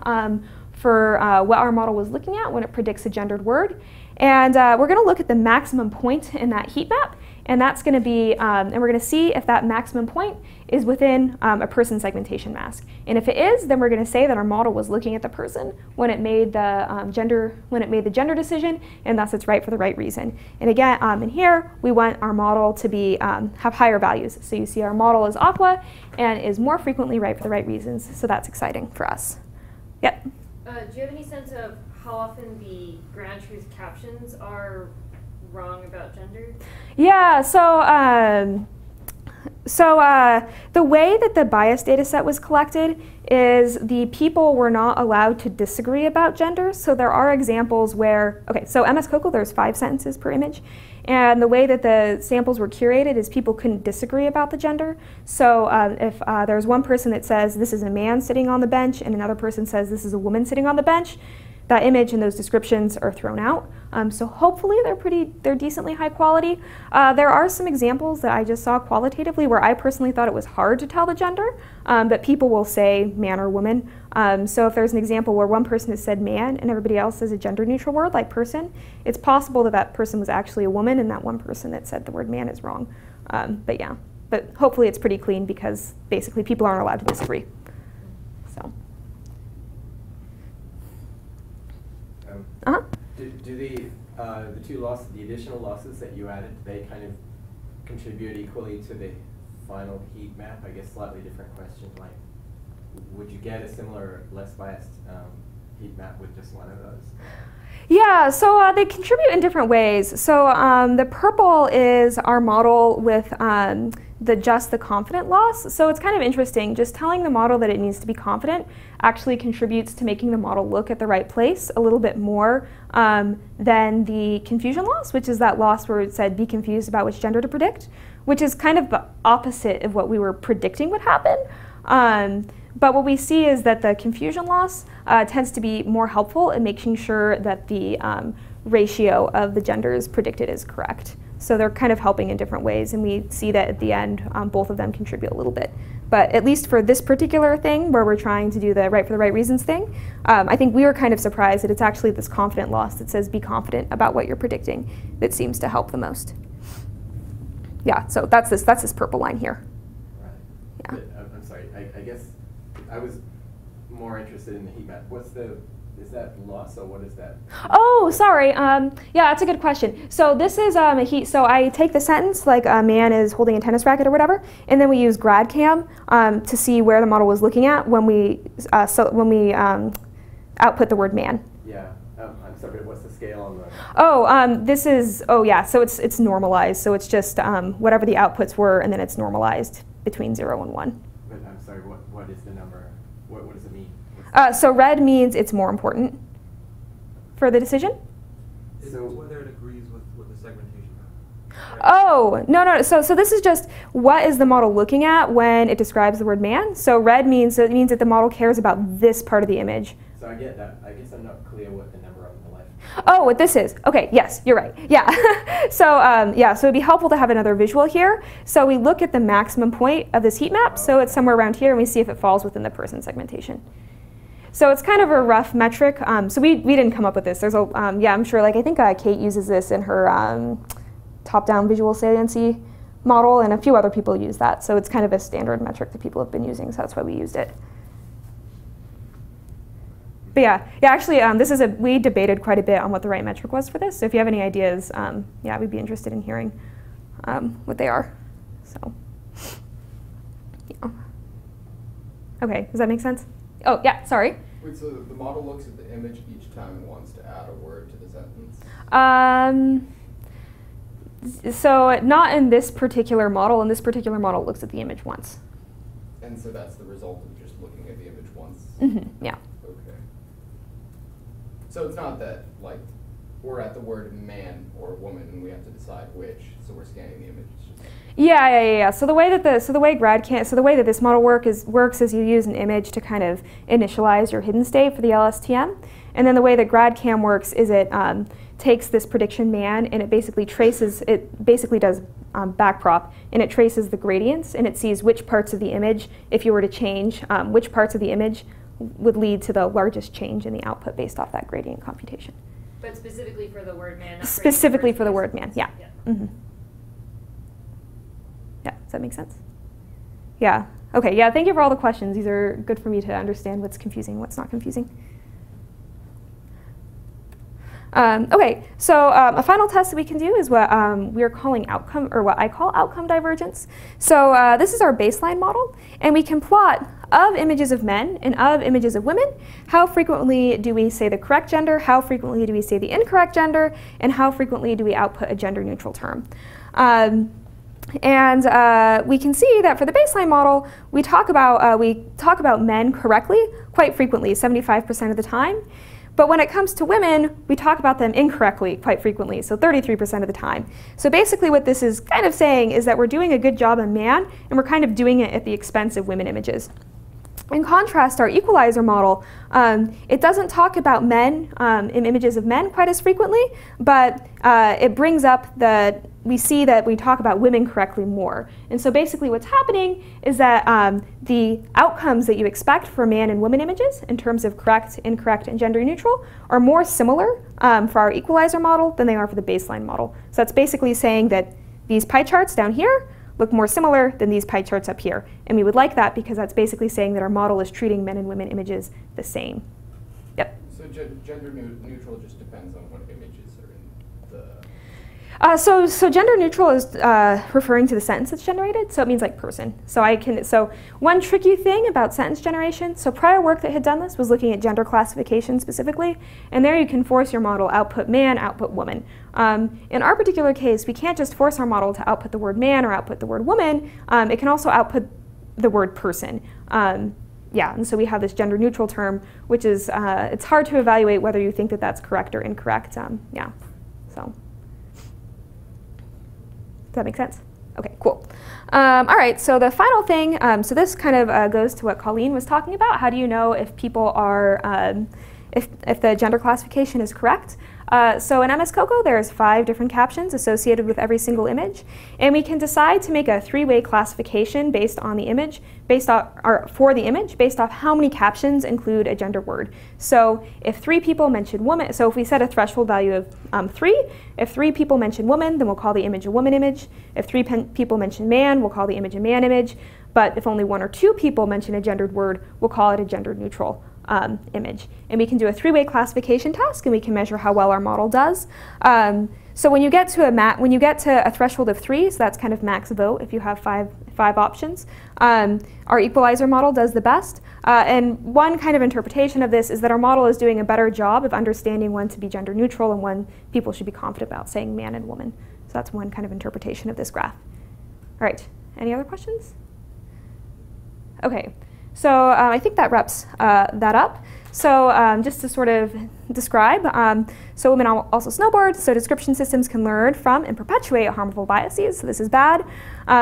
for what our model was looking at when it predicts a gendered word. And we're going to look at the maximum point in that heat map. And that's going to be, and we're going to see if that maximum point is within a person segmentation mask. And if it is, then we're going to say that our model was looking at the person when it made the gender decision, and thus it's right for the right reason. And again, in here, we want our model to be have higher values. So you see our model is aqua and is more frequently right for the right reasons. So that's exciting for us. Yep. Do you have any sense of how often the ground truth captions are wrong about gender? Yeah, so the way that the bias data set was collected is the people were not allowed to disagree about gender. So there are examples where, okay, so MS COCO, there's 5 sentences per image. And the way that the samples were curated is people couldn't disagree about the gender. So if there's one person that says this is a man sitting on the bench and another person says this is a woman sitting on the bench, that image and those descriptions are thrown out. So hopefully they're decently high quality. There are some examples that I just saw qualitatively where I personally thought it was hard to tell the gender, but people will say man or woman. So if there's an example where one person has said man and everybody else says a gender neutral word like person, it's possible that that person was actually a woman and that one person that said the word man is wrong. But yeah, but hopefully it's pretty clean because basically people aren't allowed to disagree. So. Do the two losses, the additional losses that you added, do they kind of contribute equally to the final heat map? I guess slightly different question. Like, would you get a similar, less biased heat map with just one of those? Yeah, so they contribute in different ways. So the purple is our model with just the confident loss. So it's kind of interesting. Just telling the model that it needs to be confident actually contributes to making the model look at the right place a little bit more than the confusion loss, which is that loss where it said be confused about which gender to predict, which is kind of the opposite of what we were predicting would happen. But what we see is that the confusion loss tends to be more helpful in making sure that the ratio of the genders predicted is correct. So they're kind of helping in different ways, and we see that at the end, both of them contribute a little bit. But at least for this particular thing, where we're trying to do the right for the right reasons thing, I think we were kind of surprised that it's actually this confident loss that says be confident about what you're predicting that seems to help the most. Yeah, so that's this purple line here. Right. Yeah. But, I'm sorry, I guess I was more interested in the heat map. Is that loss, or what is that? Oh, sorry. Yeah, that's a good question. So this is a heat. So I take the sentence like a man is holding a tennis racket or whatever, and then we use GradCam to see where the model was looking at when we output the word man. Yeah. I'm sorry, but what's the scale on the? Oh, this is. Oh, yeah. So it's normalized. So it's just whatever the outputs were, and then it's normalized between 0 and 1. But I'm sorry. What is the number? What does it mean? So red means it's more important for the decision. It's whether it agrees with the segmentation map. Oh, no. So this is just what is the model looking at when it describes the word man. So red means it means that the model cares about this part of the image. So I get that. I guess I'm not clear what the number on the left. Oh, what this is. Okay, yes, you're right. Yeah. So so it'd be helpful to have another visual here. So we look at the maximum point of this heat map. So it's somewhere around here, and we see if it falls within the person segmentation. So it's kind of a rough metric. So we didn't come up with this. There's a yeah, I'm sure. Like I think Kate uses this in her top-down visual saliency model, and a few other people use that. So it's kind of a standard metric that people have been using. So that's why we used it. But yeah, actually, we debated quite a bit on what the right metric was for this. So if you have any ideas, yeah, we'd be interested in hearing what they are. So yeah. Okay, does that make sense? Oh yeah, sorry. Wait, so the model looks at the image each time and wants to add a word to the sentence? So not in this particular model. In this particular model, it looks at the image once. And so that's the result of just looking at the image once? Mm-hmm, yeah. Okay. So it's not that, like, we're at the word man or woman and we have to decide which, so we're scanning the image. It's just Yeah. So the way that this model works is you use an image to kind of initialize your hidden state for the LSTM, and then the way that GradCam works is it takes this prediction man and it basically does backprop, and it traces the gradients, and it sees which parts of the image, if you were to change, which parts of the image would lead to the largest change in the output based off that gradient computation. But specifically for the word man. Not Specifically for the word man, yeah. Mm-hmm. Yeah, does that make sense? Yeah. Okay, yeah, thank you for all the questions. These are good for me to understand what's confusing and what's not confusing. Okay, so a final test that we can do is what we're calling outcome, or what I call outcome divergence. So this is our baseline model, and we can plot of images of men and of images of women. How frequently do we say the correct gender? How frequently do we say the incorrect gender? And how frequently do we output a gender neutral term? And we can see that for the baseline model, we talk about men correctly quite frequently, 75% of the time. But when it comes to women, we talk about them incorrectly quite frequently, so 33% of the time. So basically what this is kind of saying is that we're doing a good job on man, and we're kind of doing it at the expense of women images. In contrast, our equalizer model, it doesn't talk about men in images of men quite as frequently, but it brings up we see that we talk about women correctly more. And so basically what's happening is that the outcomes that you expect for man and woman images in terms of correct, incorrect, and gender neutral are more similar for our equalizer model than they are for the baseline model. So that's basically saying that these pie charts down here look more similar than these pie charts up here. And we would like that because that's basically saying that our model is treating men and women images the same. Yep. So gender neutral just depends on what images are in the... So gender neutral is referring to the sentence that's generated, so it means like person. So one tricky thing about sentence generation, so prior work that had done this was looking at gender classification specifically, and there you can force your model output man, output woman. In our particular case, we can't just force our model to output the word man or output the word woman. It can also output the word person. Yeah, and so we have this gender neutral term, which is, it's hard to evaluate whether you think that that's correct or incorrect. Yeah, so. Does that make sense? Okay, cool. All right, so the final thing, so this kind of goes to what Colleen was talking about. How do you know if people are, if the gender classification is correct? So in MS Coco, there's 5 different captions associated with every single image, and we can decide to make a 3-way classification based on the image, for the image, based off how many captions include a gender word. So if 3 people mention woman, so if we set a threshold value of 3, if 3 people mention woman, then we'll call the image a woman image. If 3 people mention man, we'll call the image a man image. But if only 1 or 2 people mention a gendered word, we'll call it a gender neutral image. And we can do a 3-way classification task, and we can measure how well our model does. So when you get to a threshold of 3, so that's kind of max vote if you have five options, our equalizer model does the best. And one kind of interpretation of this is that our model is doing a better job of understanding when to be gender neutral and when people should be confident about saying man and woman. So that's one kind of interpretation of this graph. All right, any other questions? Okay. So I think that wraps that up. So just to sort of describe, so women also snowboard, so description systems can learn from and perpetuate harmful biases, so this is bad.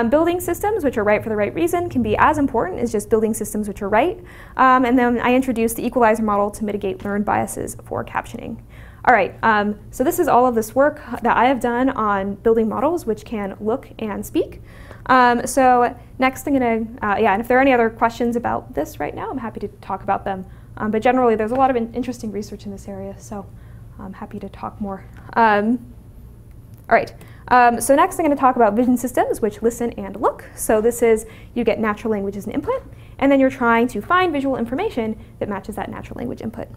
Building systems, which are right for the right reason, can be as important as just building systems which are right. And then I introduced the equalizer model to mitigate learned biases for captioning. All right, so this is all of this work that I have done on building models which can look and speak. So next I'm going to, and if there are any other questions about this right now, I'm happy to talk about them. But generally, there's a lot of interesting research in this area, so I'm happy to talk more. All right, so next I'm going to talk about vision systems, which listen and look. So this is, you get natural language as an input, and then you're trying to find visual information that matches that natural language input.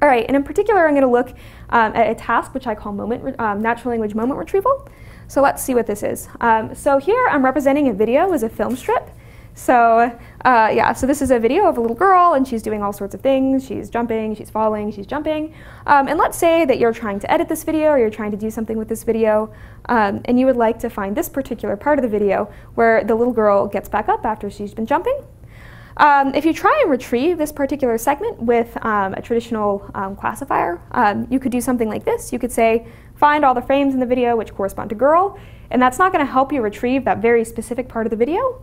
All right, and in particular, I'm going to look at a task which I call natural language moment retrieval. So let's see what this is. So here I'm representing a video as a film strip. So so this is a video of a little girl, and she's doing all sorts of things. She's jumping, she's falling, she's jumping. And let's say that you're trying to edit this video, or you're trying to do something with this video, and you would like to find this particular part of the video where the little girl gets back up after she's been jumping. If you try and retrieve this particular segment with a traditional classifier, you could do something like this. You could say, find all the frames in the video which correspond to girl, and that's not going to help you retrieve that very specific part of the video.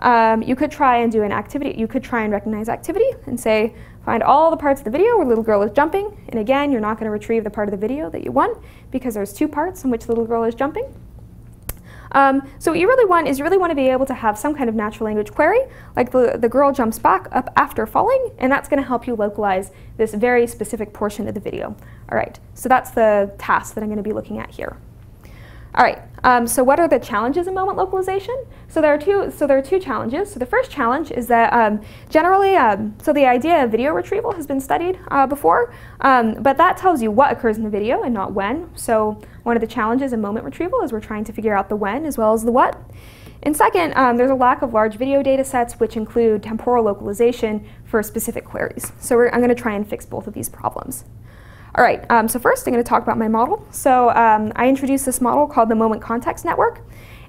You could try and do an activity. You could try and recognize activity and say, find all the parts of the video where little girl is jumping, and again, you're not going to retrieve the part of the video that you want because there's 2 parts in which the little girl is jumping. So what you really want is to be able to have some kind of natural language query, like the girl jumps back up after falling, and that's going to help you localize this very specific portion of the video. All right, so that's the task that I'm going to be looking at here. All right, so what are the challenges in moment localization? So there are two challenges. So the first challenge is that generally, so the idea of video retrieval has been studied before, but that tells you what occurs in the video and not when. So one of the challenges in moment retrieval is we're trying to figure out the when as well as the what. And second, there's a lack of large video data sets which include temporal localization for specific queries. So I'm going to try and fix both of these problems. All right, so first I'm going to talk about my model. So I introduced this model called the Moment Context Network.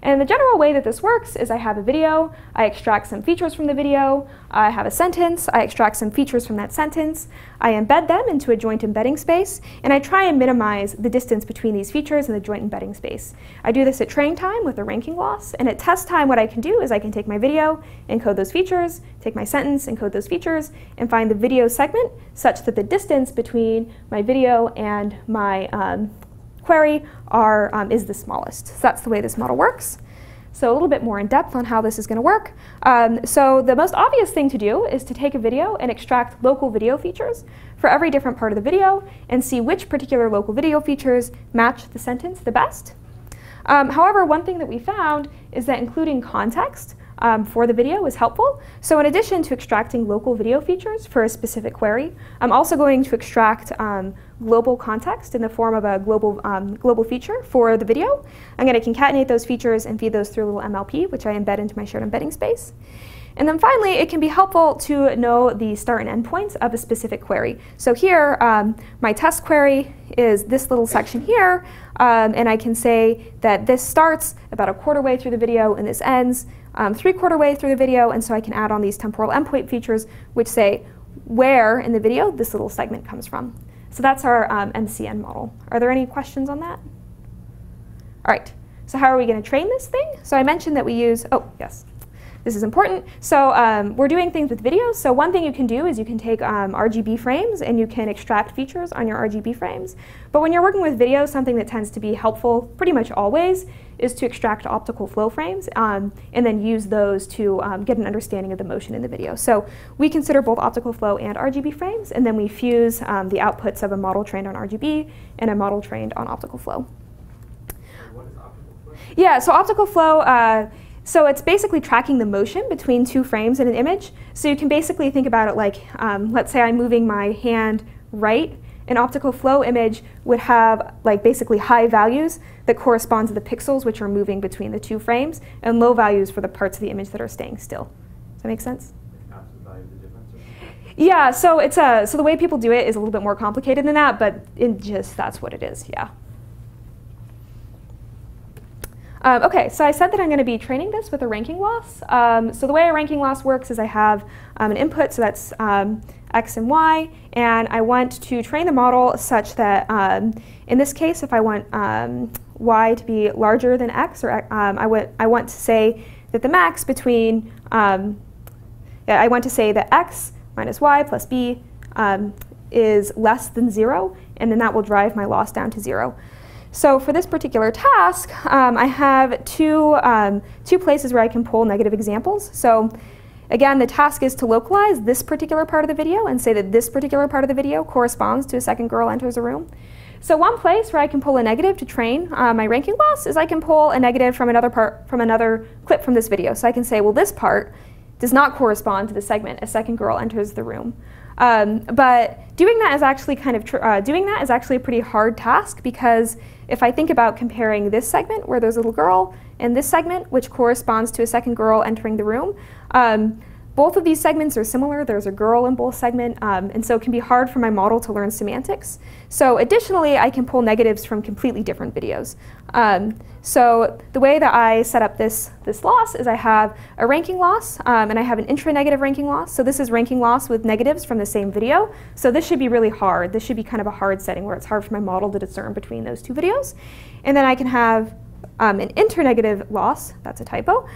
And the general way that this works is I have a video, I extract some features from the video, I have a sentence, I extract some features from that sentence, I embed them into a joint embedding space, and I try and minimize the distance between these features and the joint embedding space. I do this at training time with a ranking loss, and at test time what I can do is I can take my video, encode those features, take my sentence, encode those features, and find the video segment such that the distance between my video and my query is the smallest. So that's the way this model works. So a little bit more in depth on how this is going to work. So the most obvious thing to do is to take a video and extract local video features for every different part of the video and see which particular local video features match the sentence the best. However, one thing that we found is that including context for the video is helpful. So in addition to extracting local video features for a specific query, I'm also going to extract global context in the form of a global feature for the video. I'm going to concatenate those features and feed those through a little MLP, which I embed into my shared embedding space. And then finally, it can be helpful to know the start and end points of a specific query. So here, my test query is this little section here, and I can say that this starts about a quarter way through the video and this ends 3/4 way through the video, and so I can add on these temporal endpoint features which say where in the video this little segment comes from. So that's our MCN model. Are there any questions on that? All right, so how are we going to train this thing? So I mentioned that we use, oh yes, this is important. So we're doing things with videos. So one thing you can do is you can take RGB frames and you can extract features on your RGB frames. But when you're working with videos, something that tends to be helpful pretty much always is to extract optical flow frames and then use those to get an understanding of the motion in the video. So we consider both optical flow and RGB frames, and then we fuse the outputs of a model trained on RGB and a model trained on optical flow. What is optical flow? Yeah, so optical flow, so it's basically tracking the motion between two frames in an image. So you can basically think about it like, let's say I'm moving my hand right. An optical flow image would have like basically high values that correspond to the pixels which are moving between the two frames, and low values for the parts of the image that are staying still. Does that make sense? Absolute value of the difference? Yeah, so it's so the way people do it is a little bit more complicated than that, but that's what it is, yeah. Okay, so I said that I'm going to be training this with a ranking loss. So the way a ranking loss works is I have an input, so that's x and y, and I want to train the model such that in this case, if I want y to be larger than x, or I want to say that the max between, I want to say that x minus y plus b is less than 0, and then that will drive my loss down to 0. So for this particular task, I have two places where I can pull negative examples. So again, the task is to localize this particular part of the video and say that this particular part of the video corresponds to a second girl enters a room. So one place where I can pull a negative to train my ranking loss is I can pull a negative from another clip from this video. So I can say, well, this part does not correspond to the segment a second girl enters the room. But doing that is actually a pretty hard task, because if I think about comparing this segment where there's a little girl and this segment which corresponds to a second girl entering the room, both of these segments are similar. There's a girl in both segments, and so it can be hard for my model to learn semantics. So additionally, I can pull negatives from completely different videos. So the way that I set up this loss is I have a ranking loss, and I have an intra-negative ranking loss. So this is ranking loss with negatives from the same video. So this should be really hard. This should be kind of a hard setting where it's hard for my model to discern between those two videos. And then I can have an internegative loss, that's a typo,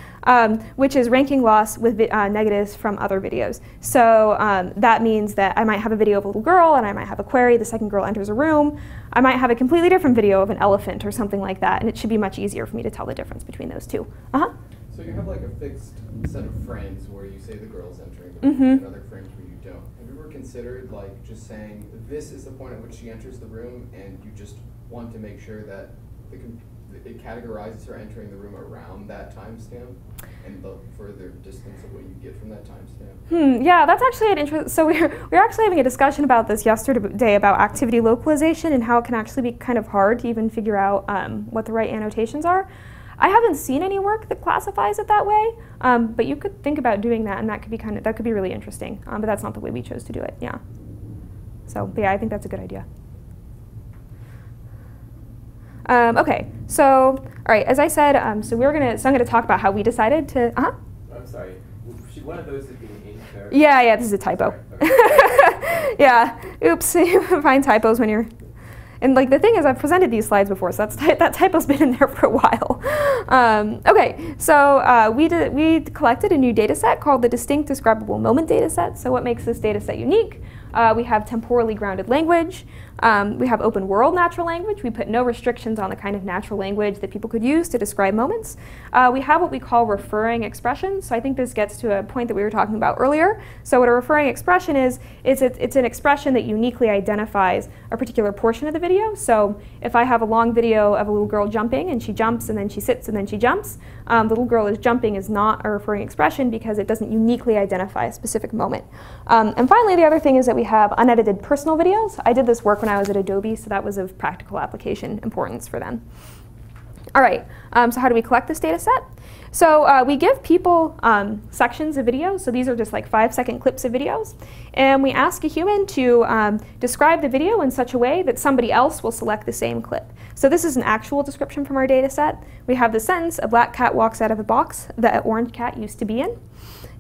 which is ranking loss with negatives from other videos. So that means that I might have a video of a little girl and I might have a query, the second girl enters a room. I might have a completely different video of an elephant or something like that, and it should be much easier for me to tell the difference between those two. So you have like a fixed set of frames where you say the girl's entering the room, and other frames where you don't. Have you ever considered like just saying this is the point at which she enters the room, and you just want to make sure that it categorizes her entering the room around that timestamp, and the further distance of what you get from that timestamp? Yeah, that's actually an interesting. So we were actually having a discussion about this yesterday about activity localization and how it can actually be kind of hard to even figure out what the right annotations are. I haven't seen any work that classifies it that way, but you could think about doing that, and that could be really interesting. But that's not the way we chose to do it. Yeah. So, but yeah, I think that's a good idea. Okay, so all right, as I said, so I'm gonna talk about how we decided to. I'm sorry. Should one of those have been in there? Yeah, this is a typo. Okay. Yeah. Oops. You find typos when you're. And like the thing is, I've presented these slides before, so that typo's been in there for a while. Okay, so we collected a new data set called the Distinct Describable Moment data set. So what makes this data set unique? We have temporally grounded language. We have open world natural language. We put no restrictions on the kind of natural language that people could use to describe moments. We have what we call referring expressions. So I think this gets to a point that we were talking about earlier. So what a referring expression is it's an expression that uniquely identifies a particular portion of the video video. So if I have a long video of a little girl jumping and she jumps and then she sits and then she jumps, the little girl is jumping is not a referring expression because it doesn't uniquely identify a specific moment. And finally, the other thing is that we have unedited personal videos. I did this work when I was at Adobe, so that was of practical application importance for them. All right, so how do we collect this data set? So we give people sections of videos. So these are just like 5-second clips of videos. And we ask a human to describe the video in such a way that somebody else will select the same clip. So this is an actual description from our data set. We have the sentence, a black cat walks out of a box that an orange cat used to be in.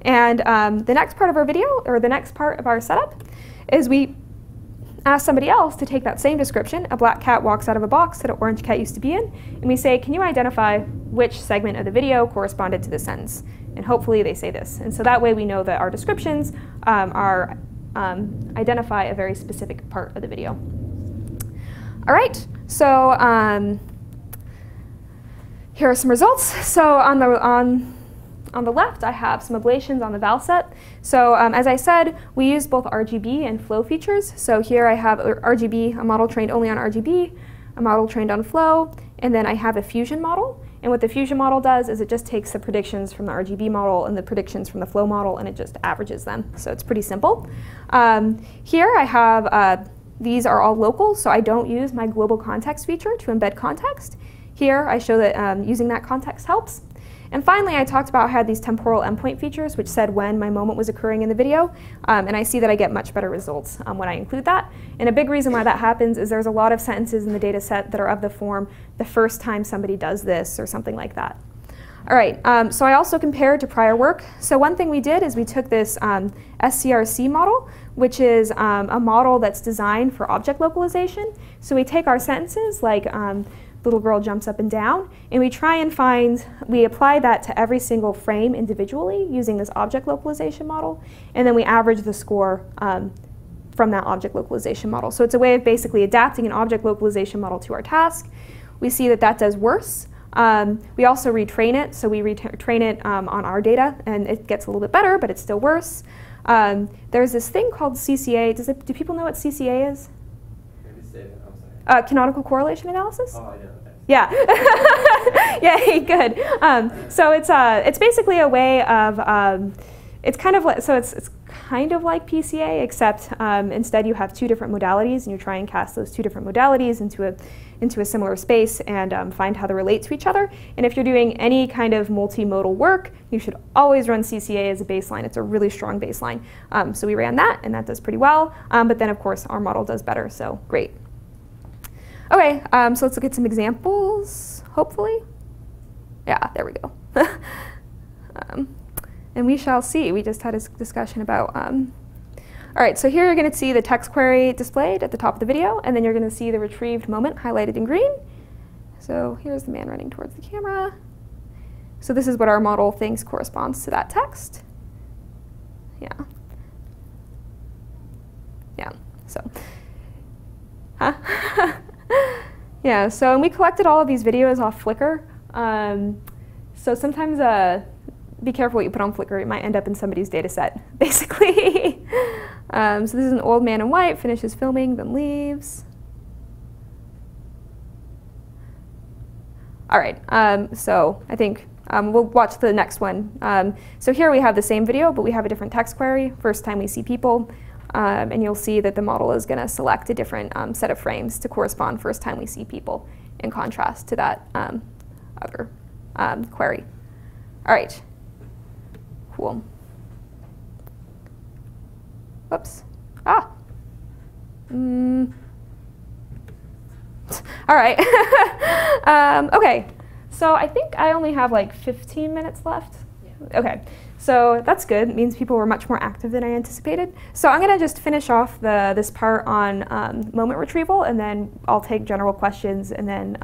And the next part of our video, or the next part of our setup, is we ask somebody else to take that same description, a black cat walks out of a box that an orange cat used to be in, and we say, can you identify which segment of the video corresponded to the sentence? And hopefully they say this. And so that way we know that our descriptions identify a very specific part of the video. All right, so here are some results. So on the left, I have some ablations on the val set. So as I said, we use both RGB and flow features. So here I have RGB, a model trained only on RGB, a model trained on flow, and then I have a fusion model. And what the fusion model does is it just takes the predictions from the RGB model and the predictions from the flow model, and it just averages them. So it's pretty simple. Here I have, these are all local, so I don't use my global context feature to embed context. Here I show that using that context helps. And finally, I talked about how I had these temporal endpoint features, which said when my moment was occurring in the video. And I see that I get much better results when I include that. And a big reason why that happens is there's a lot of sentences in the data set that are of the form, the first time somebody does this, or something like that. All right, so I also compared to prior work. So one thing we did is we took this SCRC model, which is a model that's designed for object localization. So we take our sentences, like little girl jumps up and down, and we try and we apply that to every single frame individually using this object localization model, and then we average the score from that object localization model. So it's a way of basically adapting an object localization model to our task. We see that that does worse. We also retrain it, so we retrain it on our data, and it gets a little bit better, but it's still worse. There's this thing called CCA. Do people know what CCA is? Canonical correlation analysis? Oh, I know. Yeah. Yeah, good. So it's basically a way of it's kind of like like PCA, except instead you have two different modalities, and you try and cast those two different modalities into a similar space and find how they relate to each other. And if you're doing any kind of multimodal work, you should always run CCA as a baseline. It's a really strong baseline. So we ran that, and that does pretty well. But then, of course, our model does better, so great. Okay, so let's look at some examples, hopefully. Yeah, there we go. And we shall see. We just had a discussion about, all right, so here you're going to see the text query displayed at the top of the video, and then you're going to see the retrieved moment highlighted in green. So here's the man running towards the camera. So this is what our model thinks corresponds to that text. Yeah. Yeah, so. Huh? Yeah, so and we collected all of these videos off Flickr. So sometimes be careful what you put on Flickr. It might end up in somebody's data set, basically. So this is an old man in white, finishes filming, then leaves. All right, so I think we'll watch the next one. So here we have the same video, but we have a different text query, first time we see people. And you'll see that the model is going to select a different set of frames to correspond first time we see people, in contrast to that other query. All right, cool. Whoops. Ah. All right. Okay, so I think I only have like 15 minutes left. Yeah. Okay. So that's good. It means people were much more active than I anticipated. So I'm going to just finish off this part on moment retrieval, and then I'll take general questions, and then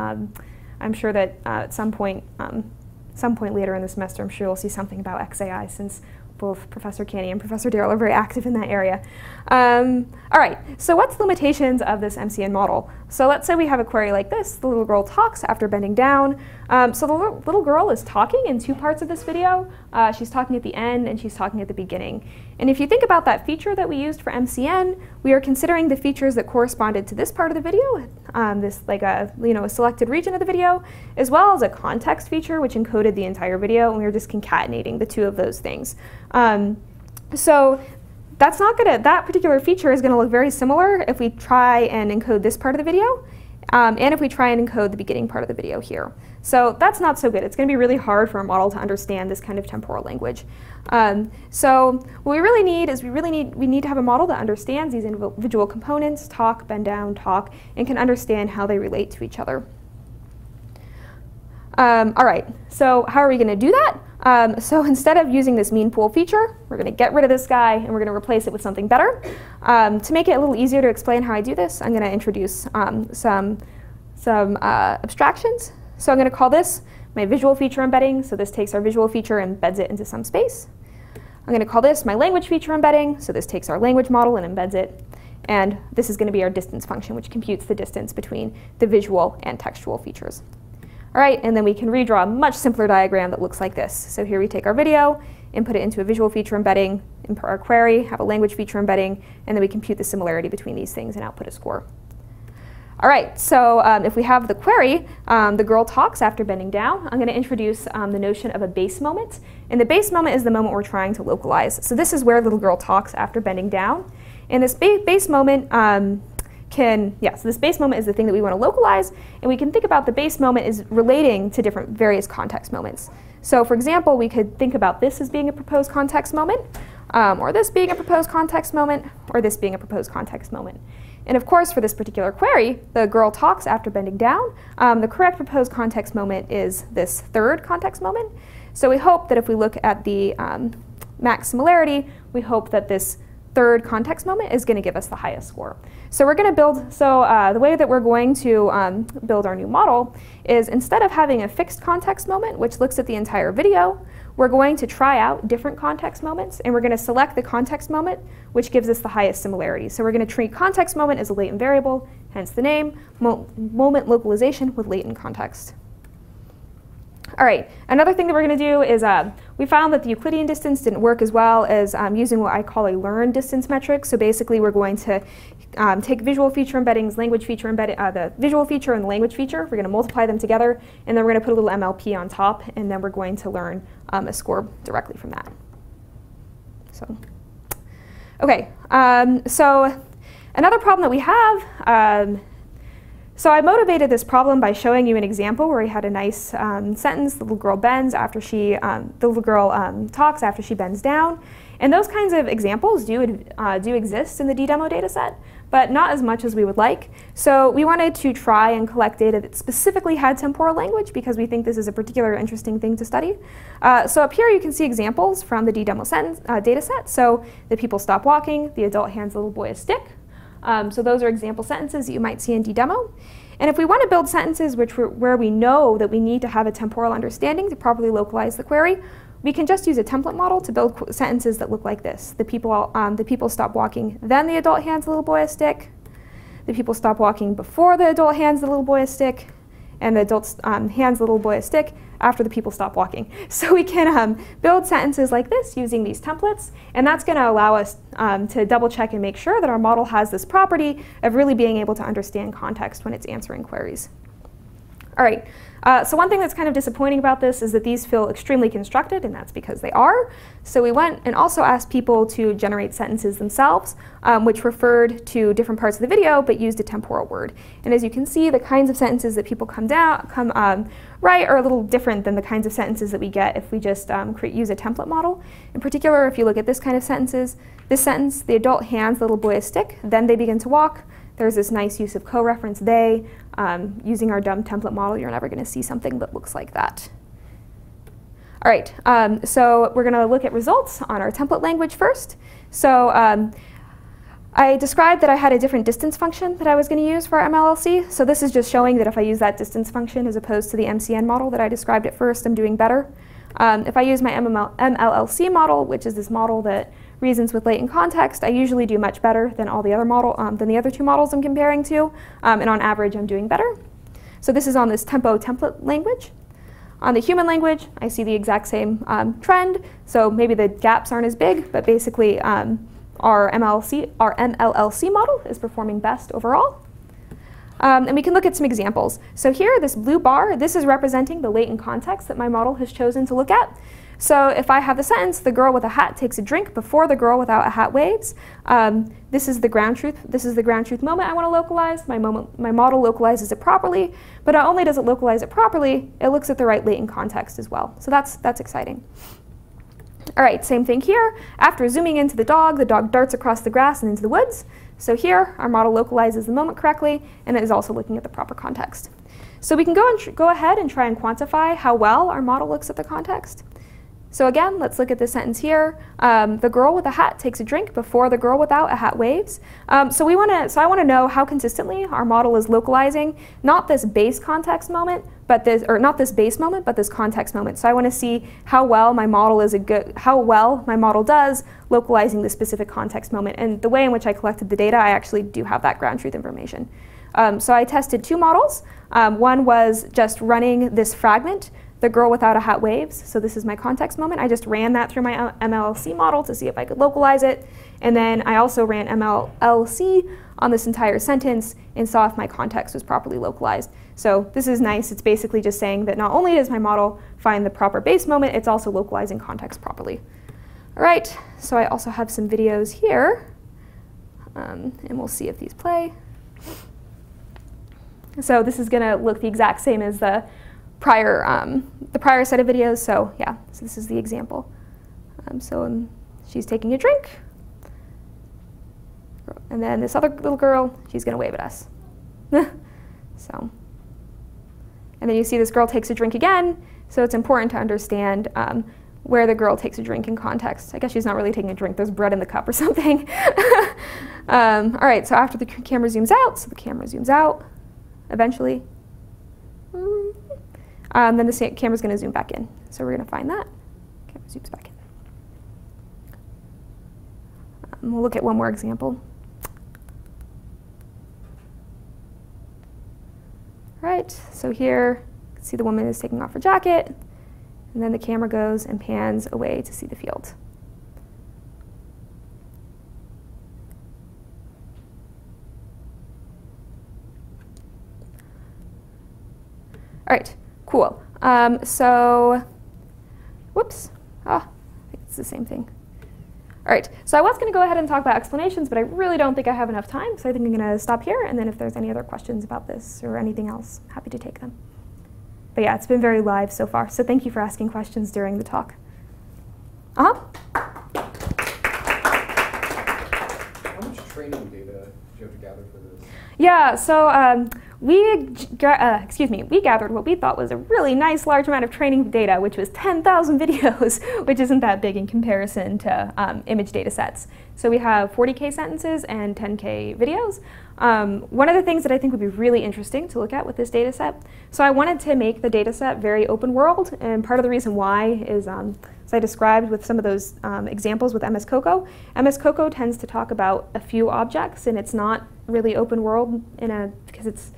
I'm sure that at some point later in the semester, I'm sure you'll see something about XAI, since both Professor Canny and Professor Darrell are very active in that area. All right, so what's the limitations of this MCN model? So let's say we have a query like this. The little girl talks after bending down. So the little girl is talking in two parts of this video. She's talking at the end, and she's talking at the beginning. And if you think about that feature that we used for MCN, we are considering the features that corresponded to this part of the video, this like a selected region of the video, as well as a context feature which encoded the entire video, and we were just concatenating the two of those things. So that particular feature is going to look very similar if we try and encode this part of the video, and if we try and encode the beginning part of the video here. So that's not so good. It's going to be really hard for a model to understand this kind of temporal language. So what we really need is we need to have a model that understands these individual components, talk, bend down, talk, and can understand how they relate to each other. All right, so how are we going to do that? So instead of using this mean pool feature, we're going to get rid of this guy and we're going to replace it with something better. To make it a little easier to explain how I do this, I'm going to introduce some abstractions. So I'm going to call this my visual feature embedding. So this takes our visual feature and embeds it into some space. I'm going to call this my language feature embedding. So this takes our language model and embeds it. And this is going to be our distance function, which computes the distance between the visual and textual features. All right, and then we can redraw a much simpler diagram that looks like this. So here we take our video, input it into a visual feature embedding, input our query, have a language feature embedding, and then we compute the similarity between these things and output a score. All right, so if we have the query, the girl talks after bending down, I'm going to introduce the notion of a base moment. And the base moment is the moment we're trying to localize. So this is where the little girl talks after bending down. And this base moment so this base moment is the thing that we want to localize, and we can think about the base moment as relating to different various context moments. So for example, we could think about this as being a proposed context moment, or this being a proposed context moment, or this being a proposed context moment. And of course, for this particular query, the girl talks after bending down, the correct proposed context moment is this third context moment. So we hope that if we look at the max similarity, we hope that this third context moment is going to give us the highest score. So we're going to build, the way that we're going to build our new model is instead of having a fixed context moment, which looks at the entire video, we're going to try out different context moments, and we're going to select the context moment, which gives us the highest similarity. So we're going to treat context moment as a latent variable, hence the name, moment localization with latent context. All right, another thing that we're going to do is we found that the Euclidean distance didn't work as well as using what I call a learned distance metric. So basically we're going to take visual feature embeddings, language feature embedding, the visual feature and the language feature. We're going to multiply them together, and then we're going to put a little MLP on top, and then we're going to learn a score directly from that. So, okay, so another problem that we have, so I motivated this problem by showing you an example where we had a nice sentence, the little girl bends after she, the little girl talks after she bends down. And those kinds of examples do exist in the ddemo data set, but not as much as we would like. So we wanted to try and collect data that specifically had temporal language because we think this is a particular interesting thing to study. So up here you can see examples from the ddemo data set. So the people stop walking, the adult hands the little boy a stick. So those are example sentences that you might see in ddemo. And if we want to build sentences where we know that we need to have a temporal understanding to properly localize the query, we can just use a template model to build sentences that look like this. The people stop walking, then the adult hands the little boy a stick. The people stop walking before the adult hands the little boy a stick. And the adult hands the little boy a stick after the people stop walking. So we can build sentences like this using these templates, and that's going to allow us to double check and make sure that our model has this property of really being able to understand context when it's answering queries. All right, so one thing that's kind of disappointing about this is that these feel extremely constructed, and that's because they are. So we went and also asked people to generate sentences themselves, which referred to different parts of the video, but used a temporal word. And as you can see, the kinds of sentences that people write are a little different than the kinds of sentences that we get if we just use a template model. In particular, if you look at this kind of sentences, this sentence, the adult hands the little boy a stick, then they begin to walk. There's this nice use of co-reference they. Using our dumb template model, you're never going to see something that looks like that. All right, so we're going to look at results on our template language first. So I described that I had a different distance function that I was going to use for our MLLC. So this is just showing that if I use that distance function as opposed to the MCN model that I described at first, I'm doing better. If I use my MLLC model, which is this model that reasons with latent context, I usually do much better than all the other than the other two models I'm comparing to, and on average I'm doing better. So this is on this tempo template language. On the human language, I see the exact same trend, so maybe the gaps aren't as big, but basically our MLLC model is performing best overall. And we can look at some examples. So here, this blue bar, this is representing the latent context that my model has chosen to look at. So if I have the sentence, the girl with a hat takes a drink before the girl without a hat waves, this is the ground truth. This is the ground truth moment I want to localize. My model localizes it properly, but not only does it localize it properly, it looks at the right latent context as well. So that's exciting. All right, same thing here. After zooming into the dog darts across the grass and into the woods. So here, our model localizes the moment correctly, and it is also looking at the proper context. So we can go ahead and try and quantify how well our model looks at the context. So again, let's look at this sentence here. The girl with a hat takes a drink before the girl without a hat waves. So I want to know how consistently our model is localizing not this base context moment, but not this base moment, but this context moment. So I want to see how well my model does localizing the specific context moment. And the way in which I collected the data, I actually do have that ground truth information. So I tested 2 models. One was just running this fragment, the girl without a hat waves. So this is my context moment. I just ran that through my MLC model to see if I could localize it. And then I also ran MLC on this entire sentence and saw if my context was properly localized. So this is nice. It's basically just saying that not only does my model find the proper base moment, it's also localizing context properly. All right, so I also have some videos here, and we'll see if these play. So this is going to look the exact same as the prior set of videos. So yeah, so this is the example. She's taking a drink, and then this other little girl, she's going to wave at us. So, and then you see this girl takes a drink again. So it's important to understand where the girl takes a drink in context. I guess she's not really taking a drink. There's bread in the cup or something. All right, so after the camera zooms out, so the camera zooms out eventually. Then the camera's going to zoom back in. So we're going to find that. Camera zooms back in. We'll look at one more example. All right, so here, you can see the woman is taking off her jacket, and then the camera goes and pans away to see the field. All right, cool. Whoops. I think it's the same thing. All right, so I was going to go ahead and talk about explanations, but I really don't think I have enough time, so I think I'm going to stop here, and then if there's any other questions about this or anything else, happy to take them. But yeah, it's been very live so far, so thank you for asking questions during the talk. How much training data do you have to gather for this? Yeah, so we gathered what we thought was a really nice large amount of training data, which was 10,000 videos, which isn't that big in comparison to image data sets. So we have 40K sentences and 10K videos. One of the things that I think would be really interesting to look at with this data set, so I wanted to make the data set very open world, and part of the reason why is, as I described with some of those examples with MS COCO, MS COCO tends to talk about a few objects, and it's not really open world because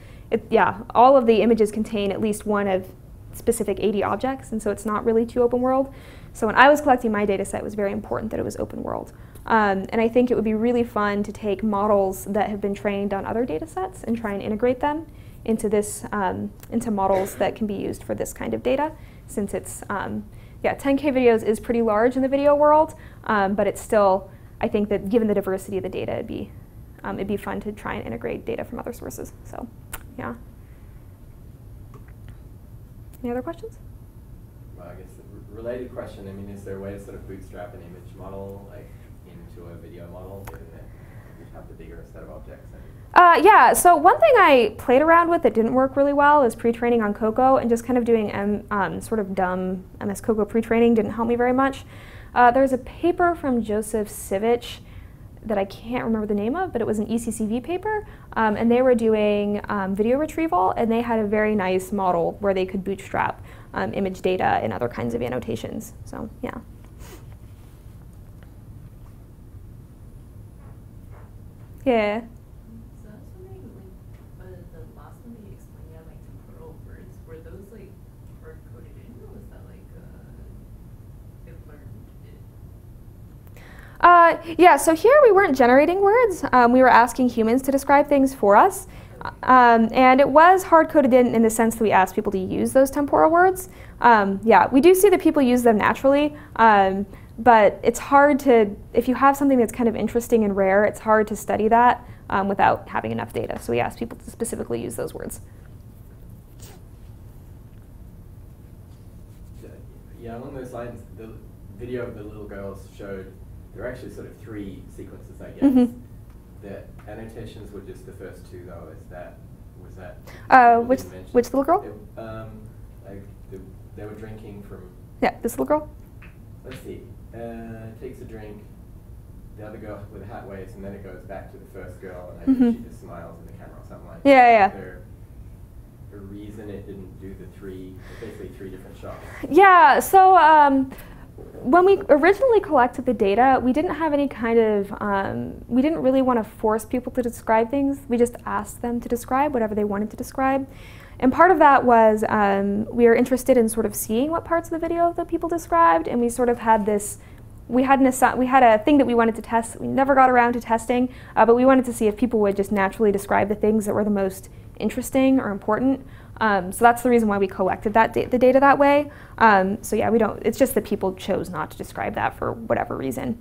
all of the images contain at least one of specific 80 objects, and so it's not really too open world. So when I was collecting my data set, it was very important that it was open world. And I think it would be really fun to take models that have been trained on other data sets and try and integrate them into into models that can be used for this kind of data, since it's 10K videos is pretty large in the video world, but it's still, I think that given the diversity of the data, it'd be fun to try and integrate data from other sources. So, yeah. Any other questions? Well, I guess a related question. I mean, is there a way to sort of bootstrap an image model into a video model, given that you have the bigger set of objects? Yeah, so one thing I played around with that didn't work really well is pre-training on COCO, and just kind of doing sort of dumb MS COCO pre-training didn't help me very much. There's a paper from Joseph Sivich that I can't remember the name of, but it was an ECCV paper, and they were doing video retrieval, and they had a very nice model where they could bootstrap image data and other kinds of annotations. So, yeah. Yeah. So I was wondering, the last one that you explained, temporal words, were those hard coded in, or was that it learned? Yeah, so here we weren't generating words. We were asking humans to describe things for us. And it was hard-coded in the sense that we asked people to use those temporal words. Yeah, we do see that people use them naturally, but it's hard to, if you have something that's kind of interesting and rare, it's hard to study that without having enough data. So we asked people to specifically use those words. Yeah, along those lines, the video of the little girls showed there are actually sort of 3 sequences, I guess. Mm-hmm. The annotations were just the first 2, though. Was that? Which little girl? They were drinking from. Yeah, this little girl. Let's see. Takes a drink. The other girl with a hat waves, and then it goes back to the first girl, and I think she just smiles in the camera or something like that. Yeah. Is there a reason it didn't do the basically 3 different shots? Yeah. So when we originally collected the data, we didn't have any kind of, we didn't really want to force people to describe things. We just asked them to describe whatever they wanted to describe. And part of that was we were interested in sort of seeing what parts of the video that people described, and we sort of had this, we had a thing that we wanted to test that we never got around to testing, but we wanted to see if people would just naturally describe the things that were the most interesting or important. So that's the reason why we collected the data that way. So yeah, it's just that people chose not to describe that for whatever reason.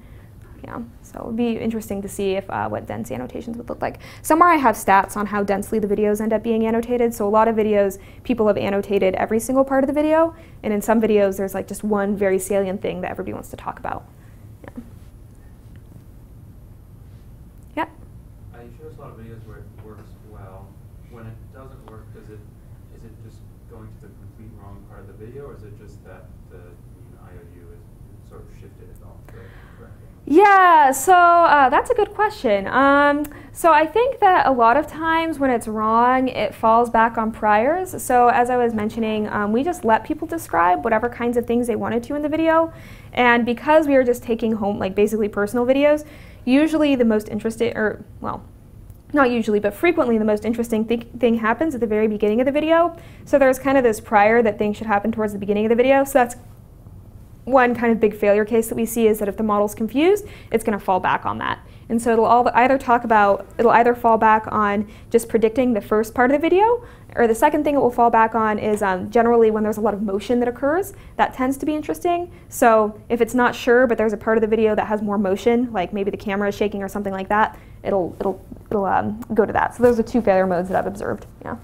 Yeah, so it would be interesting to see if what dense annotations would look like. Somewhere I have stats on how densely the videos end up being annotated. So a lot of videos, people have annotated every single part of the video, and in some videos there's like just one very salient thing that everybody wants to talk about. Yeah. You showed us a lot of videos where it works well. When it doesn't work, is it just going to the complete wrong part of the video, or is it just that the IOU is sort of shifted it all to the correct thing? Yeah, so that's a good question. So I think that a lot of times when it's wrong, it falls back on priors. So as I was mentioning, we just let people describe whatever kinds of things they wanted to in the video. And because we were just taking home, like basically personal videos, usually the most interesting, or well, not usually, but frequently the most interesting thing happens at the very beginning of the video. So there's kind of this prior that things should happen towards the beginning of the video. So that's one kind of big failure case that we see, is that if the model's confused, it's going to fall back on that. And so it'll either fall back on just predicting the first part of the video, or the second thing it will fall back on is generally when there's a lot of motion that occurs. That tends to be interesting. So if it's not sure, but there's a part of the video that has more motion, like maybe the camera is shaking or something like that, it'll go to that. So those are 2 failure modes that I've observed. Yeah.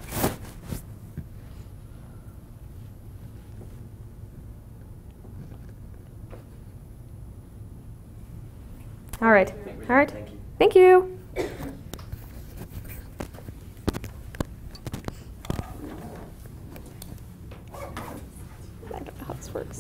All right. All right. Thank you. I don't know how this works.